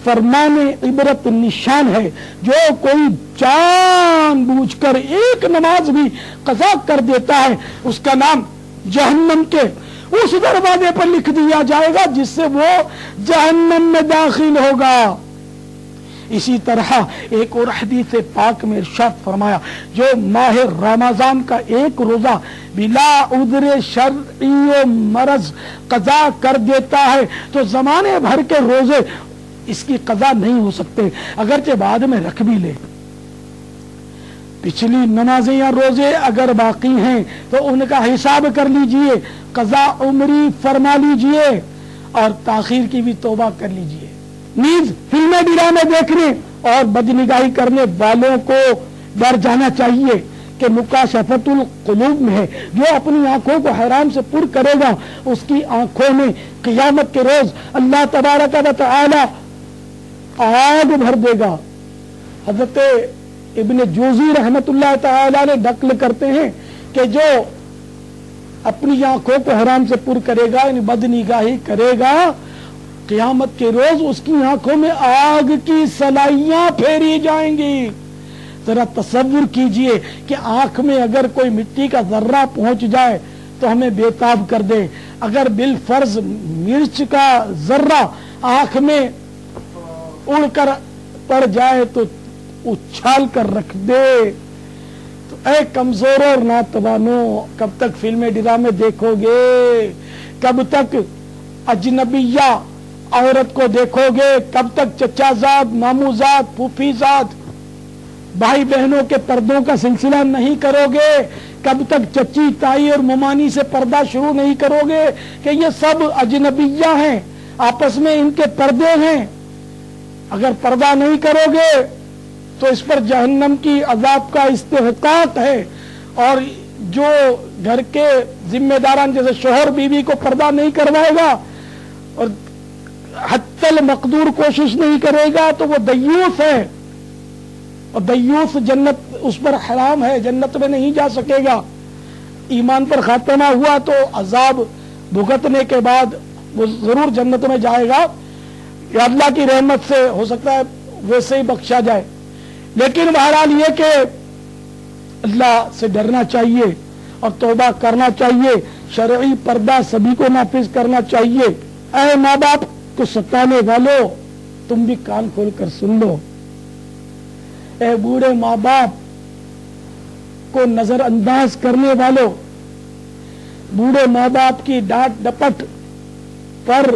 فرمان عبرت نشان ہے، جو کوئی جان بوجھ کر ایک نماز بھی قضا کر دیتا ہے اس کا نام جہنم کے اس دروازے پر لکھ دیا جائے گا جس سے وہ جہنم میں داخل ہوگا۔ اسی طرح ایک اور حدیث پاک میں ارشاد فرمایا، جو ماہ رمضان کا ایک روزہ بلا عذر شرعی و مرض قضا کر دیتا ہے تو زمانے بھر کے روزے اس کی قضا نہیں ہو سکتے، اگرچہ بعد میں رکھ بھی لے۔ پچھلی نمازیں یا روزے اگر باقی ہیں تو ان کا حساب کر لیجئے، قضا عمری فرما لیجئے اور تاخیر کی بھی توبہ کر لیجئے۔ نیز فلمیں ڈرامے دیکھنے اور بدنگاہی کرنے والوں کو ڈر جانا چاہیے کہ مکاشفت القلوب میں ہے، جو اپنی آنکھوں کو حرام سے پر کرے گا اس کی آنکھوں میں قیامت کے روز اللہ تبارک و تعالی آگ بھر دے گا۔ حضرت ابن جوزی رحمت اللہ تعالی نے نقل کرتے ہیں کہ جو اپنی آنکھوں کو حرام سے پر کرے گا یعنی بدنگاہی کرے گا، قیامت کے روز اس کی آنکھوں میں آگ کی سلائیاں پھیری جائیں گی۔ ذرا تصور کیجئے کہ آنکھ میں اگر کوئی مٹی کا ذرہ پہنچ جائے تو ہمیں بےتاب کر دے، اگر بالفرض مرچ کا ذرہ آنکھ میں اڑ کر پڑ جائے تو اچھال کر رکھ دے۔ تو اے کمزور اور ناتوانوں، کب تک فلمیں ڈرامے دیکھو گے؟ کب تک اجنبیہ عورت کو دیکھو گے؟ کب تک چچا زاد، مامو زاد، پھوپھی زاد، بھائی بہنوں کے پردوں کا سلسلہ نہیں کرو گے؟ کب تک چچی تائی اور ممانی سے پردہ شروع نہیں کرو گے کہ یہ سب اجنبیہ ہیں، آپس میں ان کے پردے ہیں؟ اگر پردہ نہیں کرو گے تو اس پر جہنم کی عذاب کا استحقاق ہے، اور جو گھر کے ذمہ داران جیسے شوہر بیوی کو پردہ نہیں کروائے گا اور حتی المقدور کوشش نہیں کرے گا تو وہ دیوس ہے، اور دیوس جنت اس پر حرام ہے، جنت میں نہیں جا سکے گا۔ ایمان پر خاتمہ ہوا تو عذاب بھگتنے کے بعد وہ ضرور جنت میں جائے گا، یا اللہ کی رحمت سے ہو سکتا ہے ویسے ہی بخشا جائے۔ لیکن بہرحال یہ کہ اللہ سے ڈرنا چاہیے اور توبہ کرنا چاہیے، شرعی پردہ سبھی کو نافذ کرنا چاہیے۔ اے ماں باپ کو ستانے والوں، تم بھی کان کھول کر سن لو۔ اے بوڑھے ماں باپ کو نظر انداز کرنے والوں، بوڑھے ماں باپ کی ڈانٹ ڈپٹ پر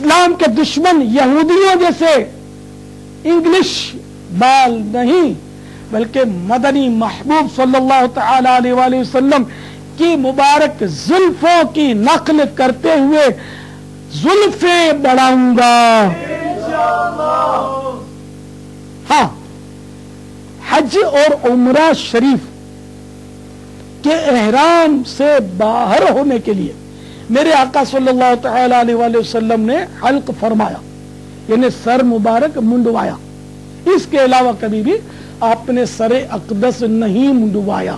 اسلام کے دشمن یہودیوں جیسے انگلش بال نہیں، بلکہ مدنی محبوب صلی اللہ تعالی علیہ وآلہ وسلم کی مبارک زلفوں کی نقل کرتے ہوئے زلفیں بڑھاؤں گا۔ ہاں، حج اور عمرہ شریف کے احرام سے باہر ہونے کے لیے میرے آقا صلی اللہ تعالی علیہ وآلہ وسلم نے حلق فرمایا، یعنی سر مبارک منڈوایا۔ اس کے علاوہ کبھی بھی آپ نے سر اقدس نہیں منڈوایا۔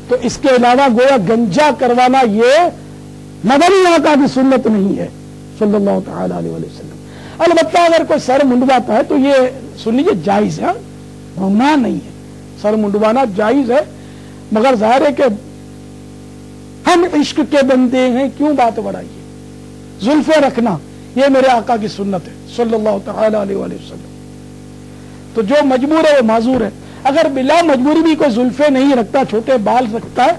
تو اس کے علاوہ گویا گنجا کروانا یہ مدنی آقا کی سنت نہیں ہے صلی اللہ تعالی علیہ وآلہ وسلم۔ البتہ اگر کوئی سر منڈواتا ہے تو یہ سن لیجیے جائز ہے، گناہ نہیں ہے، سر منڈوانا جائز ہے، مگر ظاہر ہے کہ ہم عشق کے بندے ہیں، کیوں بات بڑھائیے۔ زلفیں رکھنا یہ میرے آقا کی سنت ہے صلی اللہ تعالی علیہ وآلہ وسلم۔ تو جو مجبور ہے وہ معذور ہے۔ اگر بلا مجبوری بھی کوئی زلفیں نہیں رکھتا، چھوٹے بال رکھتا ہے،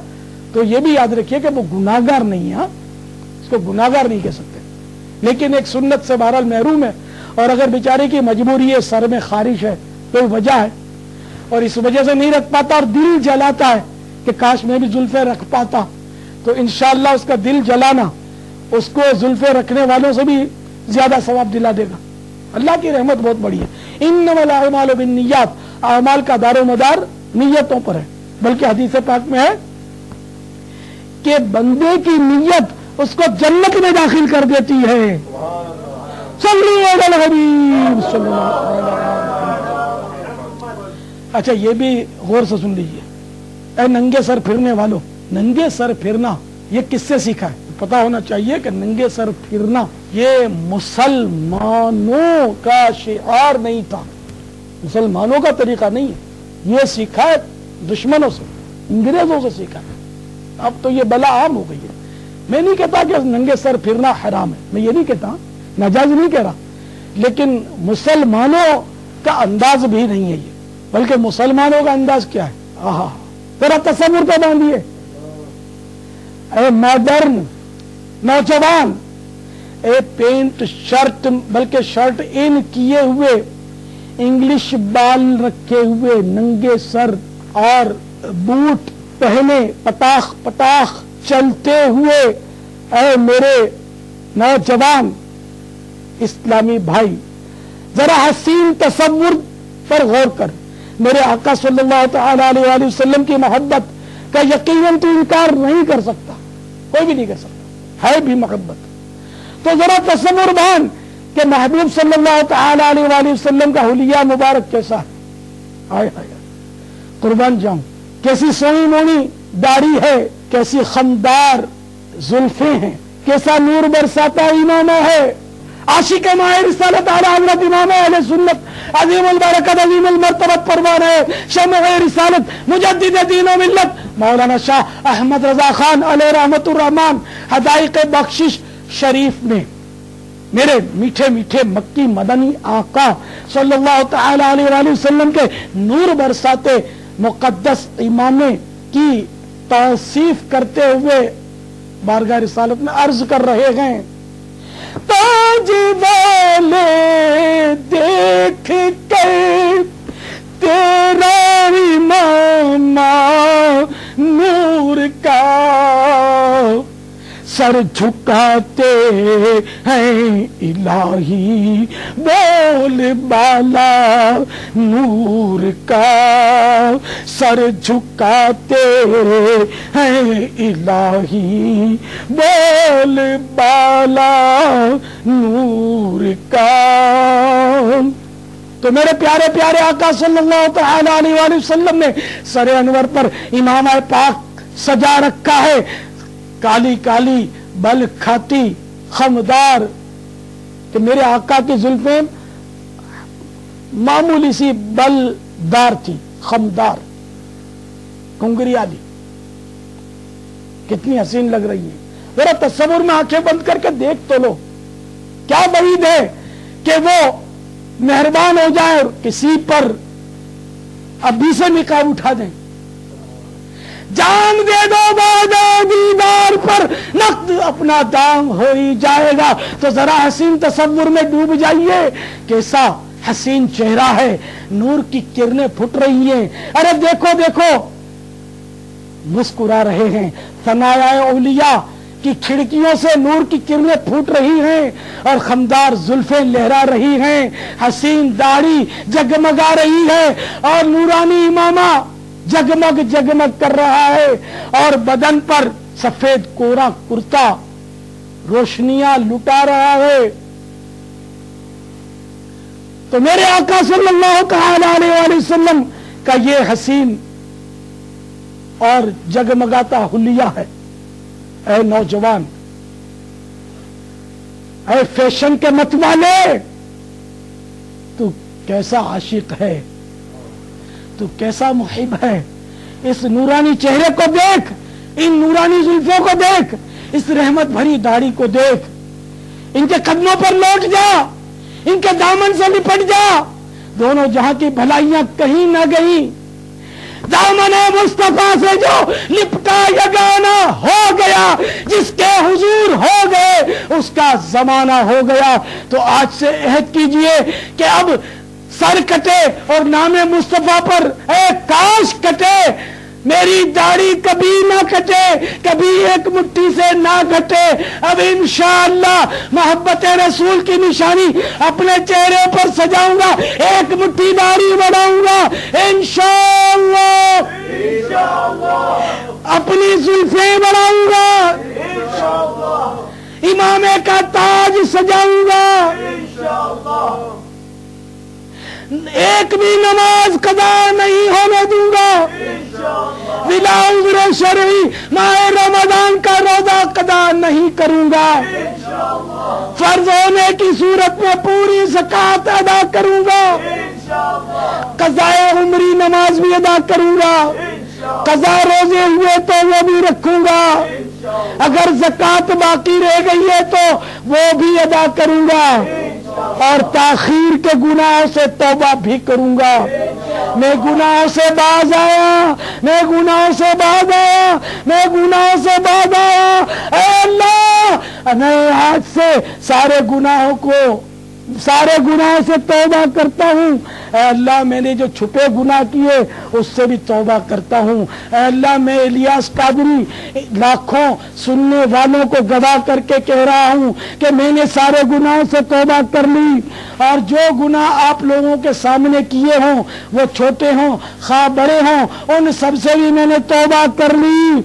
تو یہ بھی یاد رکھیے کہ وہ گناہگار نہیں ہے، اس کو گناہگار نہیں کہہ سکتے، لیکن ایک سنت سے بہرحال محروم ہے۔ اور اگر بیچارے کی مجبوری ہے، سر میں خارش ہے، کوئی وجہ ہے اور اس وجہ سے نہیں رکھ پاتا اور دل جلاتا ہے کہ کاش میں بھی زلفیں رکھ پاتا، تو انشاءاللہ اس کا دل جلانا اس کو زلفیں رکھنے والوں سے بھی زیادہ ثواب دلا دے گا۔ اللہ کی رحمت بہت بڑی ہے۔ انما الاعمال بالنیات، اعمال کا دار و مدار نیتوں پر ہے، بلکہ حدیث پاک میں ہے کہ بندے کی نیت اس کو جنت میں داخل کر دیتی ہے۔ صلو علی الحبیب صلی اللہ علیہ وسلم۔ اچھا، یہ بھی غور سے سن لیجئے، اے ننگے سر پھرنے والوں، ننگے سر پھرنا یہ کس سے سیکھا ہے؟ پتا ہونا چاہیے کہ ننگے سر پھرنا یہ مسلمانوں کا شعار نہیں تھا، مسلمانوں کا طریقہ نہیں ہے، یہ سیکھا ہے دشمنوں سے، انگریزوں سے سیکھا ہے۔ اب تو یہ بلا عام ہو گئی ہے۔ میں نہیں کہتا کہ ننگے سر پھرنا حرام ہے، میں یہ نہیں کہتا، ناجائز نہیں کہہ رہا، لیکن مسلمانوں کا انداز بھی نہیں ہے یہ، بلکہ مسلمانوں کا انداز کیا ہے؟ آہا، ذرا تصور کا باندھیے، اے ماڈرن نوجوان، اے پینٹ شرٹ، بلکہ شرٹ ان کیے ہوئے، انگلش بال رکھے ہوئے، ننگے سر اور بوٹ پہنے پٹاخ پٹاخ چلتے ہوئے، اے میرے نوجوان اسلامی بھائی، ذرا حسین تصور پر غور کر۔ میرے آقا صلی اللہ تعالی علیہ وآلہ وسلم کی محبت کا یقیناً تو انکار نہیں کر سکتا، کوئی بھی نہیں کر سکتا، ہے بھی محبت۔ تو ذرا تصور بان کہ محبوب صلی اللہ تعالی علیہ وآلہ وسلم کا حلیہ مبارک کیسا ہے، آئے آئے قربان جاؤں، کیسی سونی مونی داڑھی ہے، کیسی خمدار زلفیں ہیں، کیسا نور برساتا امامہ ہے، عاشق ماہ رسالت اعلی حضرت امام اہل سنت عظیم البرکت عظیم المرتبت پروان ہے، شمع رسالت مجدد دین و ملت مولانا شاہ احمد رضا خان علیہ رحمت الرحمان حدائق بخشش شریف میں میرے میٹھے میٹھے مکی مدنی آقا صلی اللہ تعالی علیہ وآلہ وسلم کے نور برساتے مقدس امامے کی توصیف کرتے ہوئے بارگاہ رسالت میں عرض کر رہے ہیں، تاج والے دیکھ کر تیرا امام نور کا سر جھکاتے ہیں الہی، بول بالا نور کا سر جھکاتے ہیں الہی، بول بالا نور کا۔ تو میرے پیارے پیارے آقا صلی اللہ تعالی علیہ وآلہ وسلم نے سر انور پر امامہ پاک سجا رکھا ہے، کالی کالی بل کھاتی خمدار، کہ میرے آقا کی زلفیں معمولی سی بل دار تھی، خمدار کنگری والی، کتنی حسین لگ رہی ہے۔ ذرا تصور میں آنکھیں بند کر کے دیکھ تو لو، کیا بعید ہے کہ وہ مہربان ہو جائے اور کسی پر ابھی سے نقاب اٹھا دیں، جان دے دو بادہ دیدار پر نقد اپنا دام ہو ہی جائے گا. تو ذرا حسین تصور میں ڈوب جائیے, کیسا حسین چہرہ ہے, نور کی کرنیں پھٹ رہی ہیں. ارے دیکھو دیکھو, مسکرا رہے ہیں. ثنایا اولیاء کی کھڑکیوں سے نور کی کرنیں پھوٹ رہی ہیں اور خمدار زلفیں لہرا رہی ہیں. حسین داڑھی جگمگا رہی ہے اور نورانی امامہ جگمگ جگمگ کر رہا ہے اور بدن پر سفید کوڑا کرتا روشنیاں لٹا رہا ہے. تو میرے آقا صلی اللہ تعالی علیہ وآلہ وسلم کا یہ حسین اور جگمگاتا حلیہ ہے. اے نوجوان, اے فیشن کے متوالے, تو کیسا عاشق ہے, تو کیسا محب ہے. اس نورانی چہرے کو دیکھ, ان نورانی زلفوں کو دیکھ, اس رحمت بھری داڑھی کو دیکھ, ان کے قدموں پر لوٹ جا, ان کے دامن سے لپٹ جا. دونوں جہاں کی بھلائیاں کہیں نہ گئیں. دامن مصطفیٰ سے جو لپٹا یگانہ ہو گیا, جس کے حضور ہو گئے اس کا زمانہ ہو گیا. تو آج سے عہد کیجئے کہ اب سر کٹے اور نام مصطفیٰ پر اے کاش کٹے, میری داڑھی کبھی نہ کٹے, کبھی ایک مٹھی سے نہ گھٹے. اب انشاءاللہ محبت رسول کی نشانی اپنے چہرے پر سجاؤں گا, ایک مٹھی داڑھی بڑھاؤں گا انشاءاللہ, اپنی زلفیں بڑھاؤں گا, امامے کا تاج سجاؤں گا, ایک بھی نماز قضا نہیں ہونے دوں گا, بلا عذر شرعی ماہ رمضان کا روزہ قضا نہیں کروں گا, فرض ہونے کی صورت میں پوری زکوٰۃ ادا کروں گا, قضائے عمری نماز بھی ادا کروں گا, قضا روزے ہوئے تو وہ بھی رکھوں گا, اگر زکوٰۃ باقی رہ گئی ہے تو وہ بھی ادا کروں گا, اور تاخیر کے گناہوں سے توبہ بھی کروں گا. میں گناہوں سے باز آیا, میں گناہوں سے باز آیا, میں گناہوں سے باز آیا. اے اللہ, میں آج سے سارے گناہوں سے توبہ کرتا ہوں. اے اللہ, میں نے جو چھپے گناہ کیے اس سے بھی توبہ کرتا ہوں. اے اللہ, میں الیاس قادری لاکھوں سننے والوں کو گواہ کر کے کہہ رہا ہوں کہ میں نے سارے گناہوں سے توبہ کر لی, اور جو گناہ آپ لوگوں کے سامنے کیے ہوں, وہ چھوٹے ہوں خواہ بڑے ہوں, ان سب سے بھی میں نے توبہ کر لی.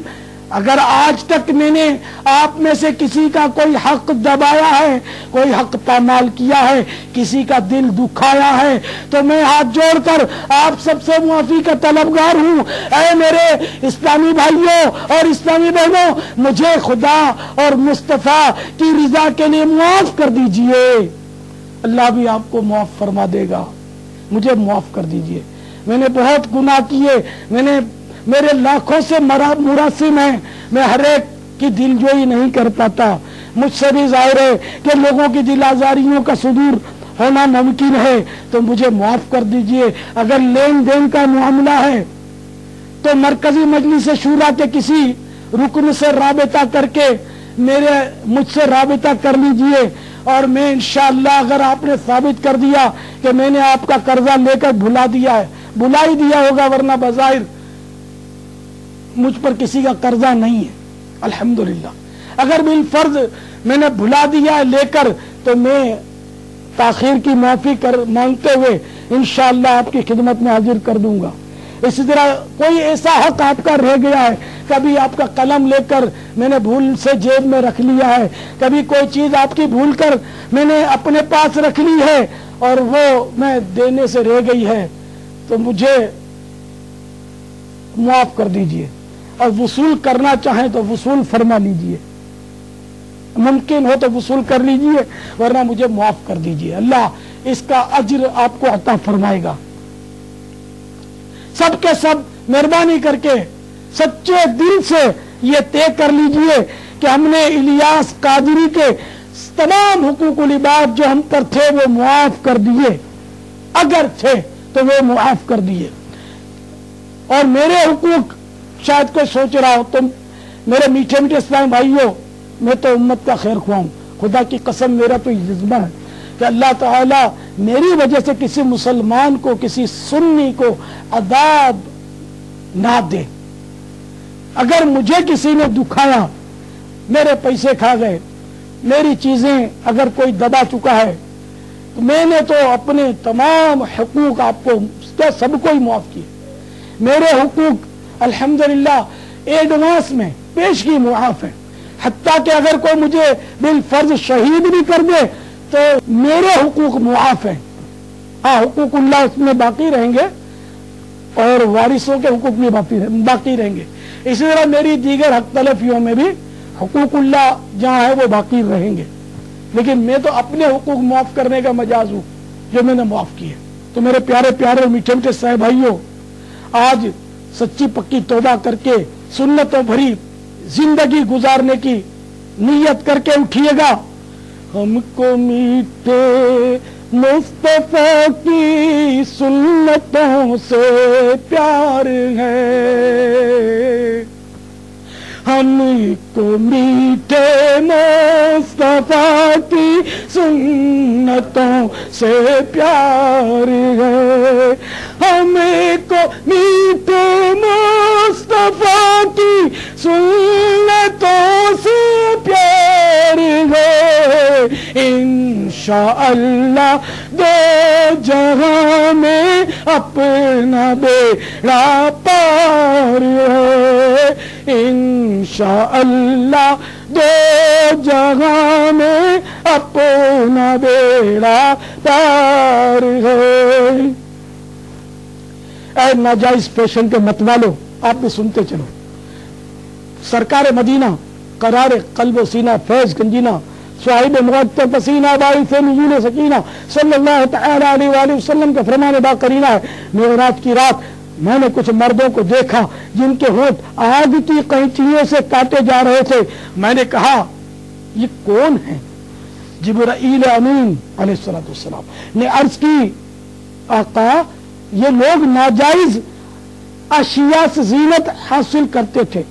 اگر آج تک میں نے آپ میں سے کسی کا کوئی حق دبایا ہے, کوئی حق پامال کیا ہے, کسی کا دل دکھایا ہے, تو میں ہاتھ جوڑ کر آپ سب سے معافی کا طلبگار ہوں. اے میرے اسلامی بھائیوں اور اسلامی بہنوں, مجھے خدا اور مصطفیٰ کی رضا کے لیے معاف کر دیجئے. اللہ بھی آپ کو معاف فرما دے گا. مجھے معاف کر دیجئے, میں نے بہت گناہ کیے, میرے لاکھوں سے مراسم ہیں, میں ہر ایک کی دل جوئی نہیں کر پاتا. مجھ سے بھی ظاہر ہے کہ لوگوں کی دل آزاریوں کا صدور ہونا ممکن ہے, تو مجھے معاف کر دیجئے. اگر لین دین کا معاملہ ہے تو مرکزی مجلس شورا کے کسی رکن سے رابطہ کر کے مجھ سے رابطہ کر لیجئے, اور میں انشاءاللہ اگر آپ نے ثابت کر دیا کہ میں نے آپ کا قرضہ لے کر بھلا ہی دیا ہوگا, ورنہ بظاہر مجھ پر کسی کا قرضہ نہیں ہے الحمدللہ. اگر بالفرض میں نے بھلا دیا لے کر, تو میں تاخیر کی معافی مانگتے ہوئے انشاءاللہ آپ کی خدمت میں حاضر کر دوں گا. اسی طرح کوئی ایسا حق آپ کا رہ گیا ہے, کبھی آپ کا قلم لے کر میں نے بھول سے جیب میں رکھ لیا ہے, کبھی کوئی چیز آپ کی بھول کر میں نے اپنے پاس رکھ لی ہے اور وہ میں دینے سے رہ گئی ہے, تو مجھے معاف کر دیجئے. اور وصول کرنا چاہیں تو وصول فرما لیجئے, ممکن ہو تو وصول کر لیجئے, ورنہ مجھے معاف کر دیجئے. اللہ اس کا اجر آپ کو عطا فرمائے گا. سب کے سب مہربانی کر کے سچے دل سے یہ طے کر لیجئے کہ ہم نے الیاس قادری کے تمام حقوق العباد جو ہم پر تھے وہ معاف کر دیے, اگر تھے تو وہ معاف کر دیے. اور میرے حقوق, شاید کوئی سوچ رہا ہو, تم میرے میٹھے میٹھے اسلامی بھائیوں, میں تو امت کا خیر خواہ ہوں. خدا کی قسم میرا تو یہ جذبہ ہے کہ اللہ تعالیٰ میری وجہ سے کسی مسلمان کو کسی سنی کو عذاب نہ دے. اگر مجھے کسی نے دکھایا، میرے پیسے کھا گئے، میری چیزیں اگر کوئی دبا چکا ہے، تو میں نے تو اپنے تمام حقوق آپ کو سب کو ہی معاف کیے. میرے حقوق الحمدللہ ایڈوانس میں پیشگی معاف ہے. حتیٰ کہ اگر کوئی مجھے بالفرض شہید بھی کر دے تو میرے حقوق معاف ہیں. ہاں، حقوق اللہ اس میں باقی رہیں گے اور وارثوں کے حقوق بھی باقی رہیں گے. اسی طرح میری دیگر حق تلفیوں میں بھی حقوق اللہ جہاں ہے وہ باقی رہیں گے. لیکن میں تو اپنے حقوق معاف کرنے کا مجاز ہوں جو میں نے معاف کیے. تو میرے پیارے پیارے اور میٹھے میٹھے صاحب بھائیوں، آج سچی پکی توبہ کر کے سنتوں بھری زندگی گزارنے کی نیت کر کے اٹھیے گا. ہم کو میٹھے مصطفیٰ کی سنتوں سے پیار ہے، ہم کو میٹھے مصطفیٰ کی سنتوں سے پیار ہے، ہم کو میٹھے مصطفیٰ کی سنتوں سے پیار ہے. انشاءاللہ دو جہاں میں اپنا بیڑا پار ہے. انشاءاللہ دو جہاں میں اپنا بیڑا پار ہے. اے ناجائز فیشن کے مت والو، آپ بھی سنتے چلو. سرکار مدینہ، قرار قلب و سینہ، فیض گنجینہ، صاحب مغت پسینہ، باعث نزول سکینہ صلی اللہ تعالی علیہ وآلہ وسلم کا فرمان با قرینہ ہے. معراج کی رات میں نے کچھ مردوں کو دیکھا جن کے ہونٹ آگ کی قینچیوں سے کاٹے جا رہے تھے. میں نے کہا یہ کون ہیں؟ جبرائیل امین علیہ السلام نے عرض کی آقا یہ لوگ ناجائز اشیاء سے زینت حاصل کرتے تھے،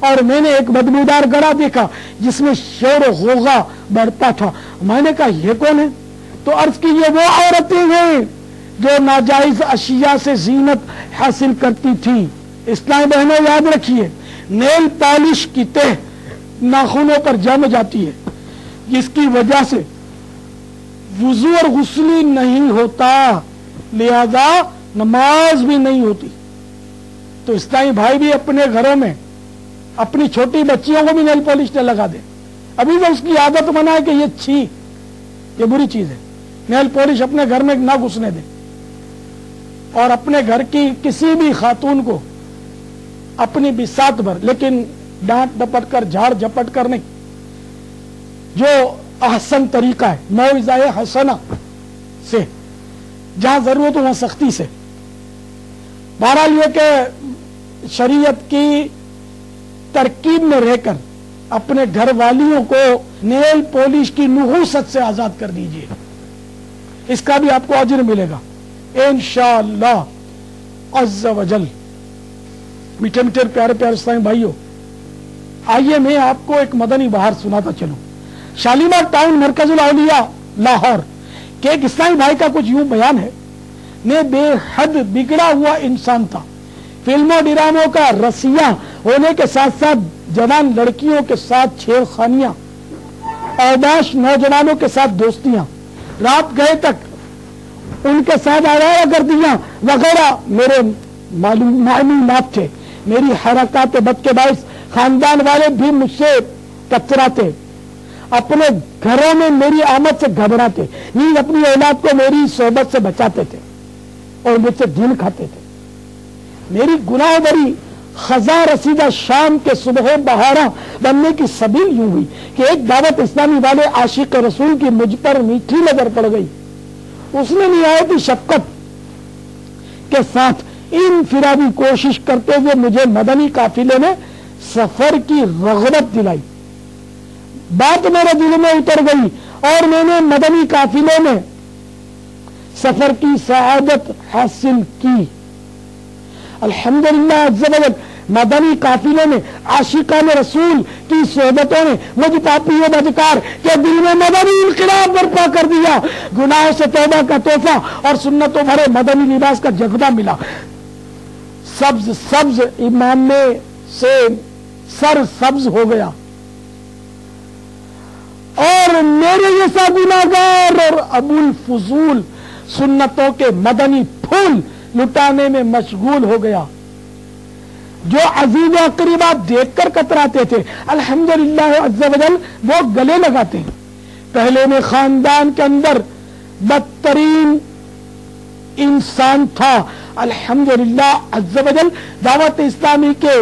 اور میں نے ایک بدبودار گڑا دیکھا جس میں شور و غوغا بڑھتا تھا. میں نے کہا یہ کون ہے؟ تو عرض کی یہ وہ عورتیں ہیں جو ناجائز اشیاء سے زینت حاصل کرتی تھی. اسلامی بہنوں یاد رکھیے، نیل پالش کی تہ ناخنوں پر جم جاتی ہے جس کی وجہ سے وضو اور غسل نہیں ہوتا، لہذا نماز بھی نہیں ہوتی. تو اسلامی بھائی بھی اپنے گھروں میں اپنی چھوٹی بچیوں کو بھی نیل پالش نہ لگا دے. ابھی تو اس کی عادت بنائے کہ یہ چھی، یہ بری چیز ہے. نیل پالش اپنے گھر میں نہ گھسنے دے، اور اپنے گھر کی کسی بھی خاتون کو اپنی بساط بھر، لیکن ڈانٹ ڈپٹ کر جھاڑ جھپٹ کر نہیں. جو احسن طریقہ ہے موعظہ حسنہ سے، جہاں ضرورت وہاں سختی سے. بہرحال یہ کہ شریعت کی ترکیب میں رہ کر اپنے گھر والیوں کو نیل پالش کی نحوست سے آزاد کر دیجیے، اس کا بھی آپ کو اجر ملے گا انشاءاللہ عز و جل. میٹھے میٹھے پیارے پیارے اسلامی بھائیوں، آئیے میں آپ کو ایک مدنی بہار سناتا چلوں. شالیمار ٹاؤن مرکز الاولیاء لاہور کہ ایک اسلامی بھائی کا کچھ یوں بیان ہے. میں بے حد بگڑا ہوا انسان تھا، فلموں ڈراموں کا رسیہ ہونے کے ساتھ ساتھ جوان لڑکیوں کے ساتھ چھیڑ خانیاں، اوداش نوجوانوں کے ساتھ دوستیاں، رات گئے تک ان کے ساتھ آرایا گردیاں وغیرہ میرے معلومات تھے. میری حرکات بد کے باعث خاندان والے بھی مجھ سے کتراتے، اپنے گھروں میں میری آمد سے گھبراتے، نیز اپنی اولاد کو میری صحبت سے بچاتے تھے اور مجھ سے دل کھاتے تھے. میری گناہ بری خزاں رسیدہ شام کے صبح بہاراں بننے کی سبیل یوں ہوئی کہ ایک دعوت اسلامی والے عاشق رسول کی مجھ پر میٹھی نظر پڑ گئی. اس نے نہایت شفقت کے ساتھ انفرادی کوشش کرتے ہوئے مجھے مدنی قافلے میں سفر کی رغبت دلائی. بات میرے دل میں اتر گئی اور میں نے مدنی قافلے میں سفر کی سعادت حاصل کی. الحمدللہ عز و جل مدنی قافلے میں عاشقان رسول کی صحبتوں نے مجھ پاپی و بدکار کے دل میں مدنی انقلاب برپا کر دیا. گناہوں سے توبہ کا تحفہ اور سنتوں بھرے مدنی لباس کا جذبہ ملا. سبز سبز امام سے سر سبز ہو گیا اور میرے جیسا گناہگار اور ابو الفضول سنتوں کے مدنی پھول لٹانے میں مشغول ہو گیا. جو عزیز و قریبات دیکھ کر کتراتے تھے الحمدللہ عز و جل وہ گلے لگاتے ہیں. پہلے میں خاندان کے اندر بدترین انسان تھا، الحمدللہ عز و جل دعوت اسلامی کے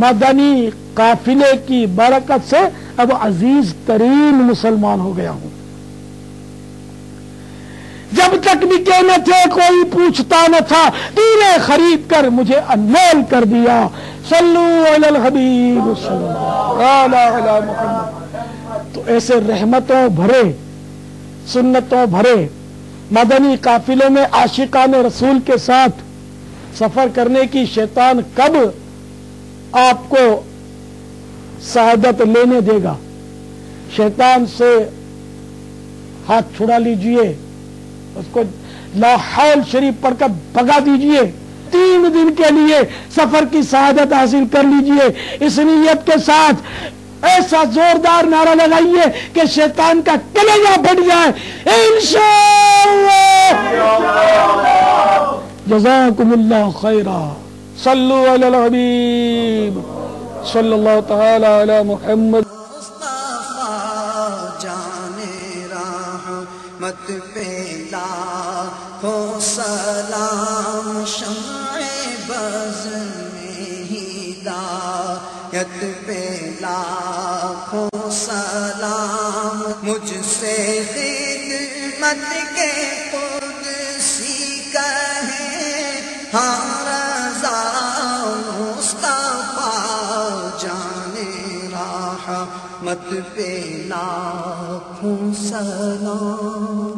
مدنی قافلے کی برکت سے اب عزیز ترین مسلمان ہو گیا ہوں. جب تک بکے نہ تھے کوئی پوچھتا نہ تھا، دینے خرید کر مجھے انمول کر دیا. صلو علی الحبیب صلی اللہ علی محمد. تو ایسے رحمتوں بھرے سنتوں بھرے مدنی قافلوں میں عاشقان رسول کے ساتھ سفر کرنے کی شیطان کب آپ کو سعادت لینے دے گا؟ شیطان سے ہاتھ چھڑا لیجئے، اس کو لا حول شریف پڑھ کر بھگا دیجئے. 3 دن کے لیے سفر کی سعادت حاصل کر لیجئے. اس نیت کے ساتھ ایسا زوردار نعرہ لگائیے کہ شیطان کا کلیجہ پھٹ جائے انشاءاللہ. جزاکم اللہ خیرا. صلو علی الحبیب صلی اللہ تعالی علی محمد. مت پہ لاکھوں سلام، شمع بز میں ہدایت پہ لاکھوں سلام. مجھ سے خدمت کے قدسی کہیں ہاں رضا مصطفیٰ جان رحمت پہ لاکھوں سلام.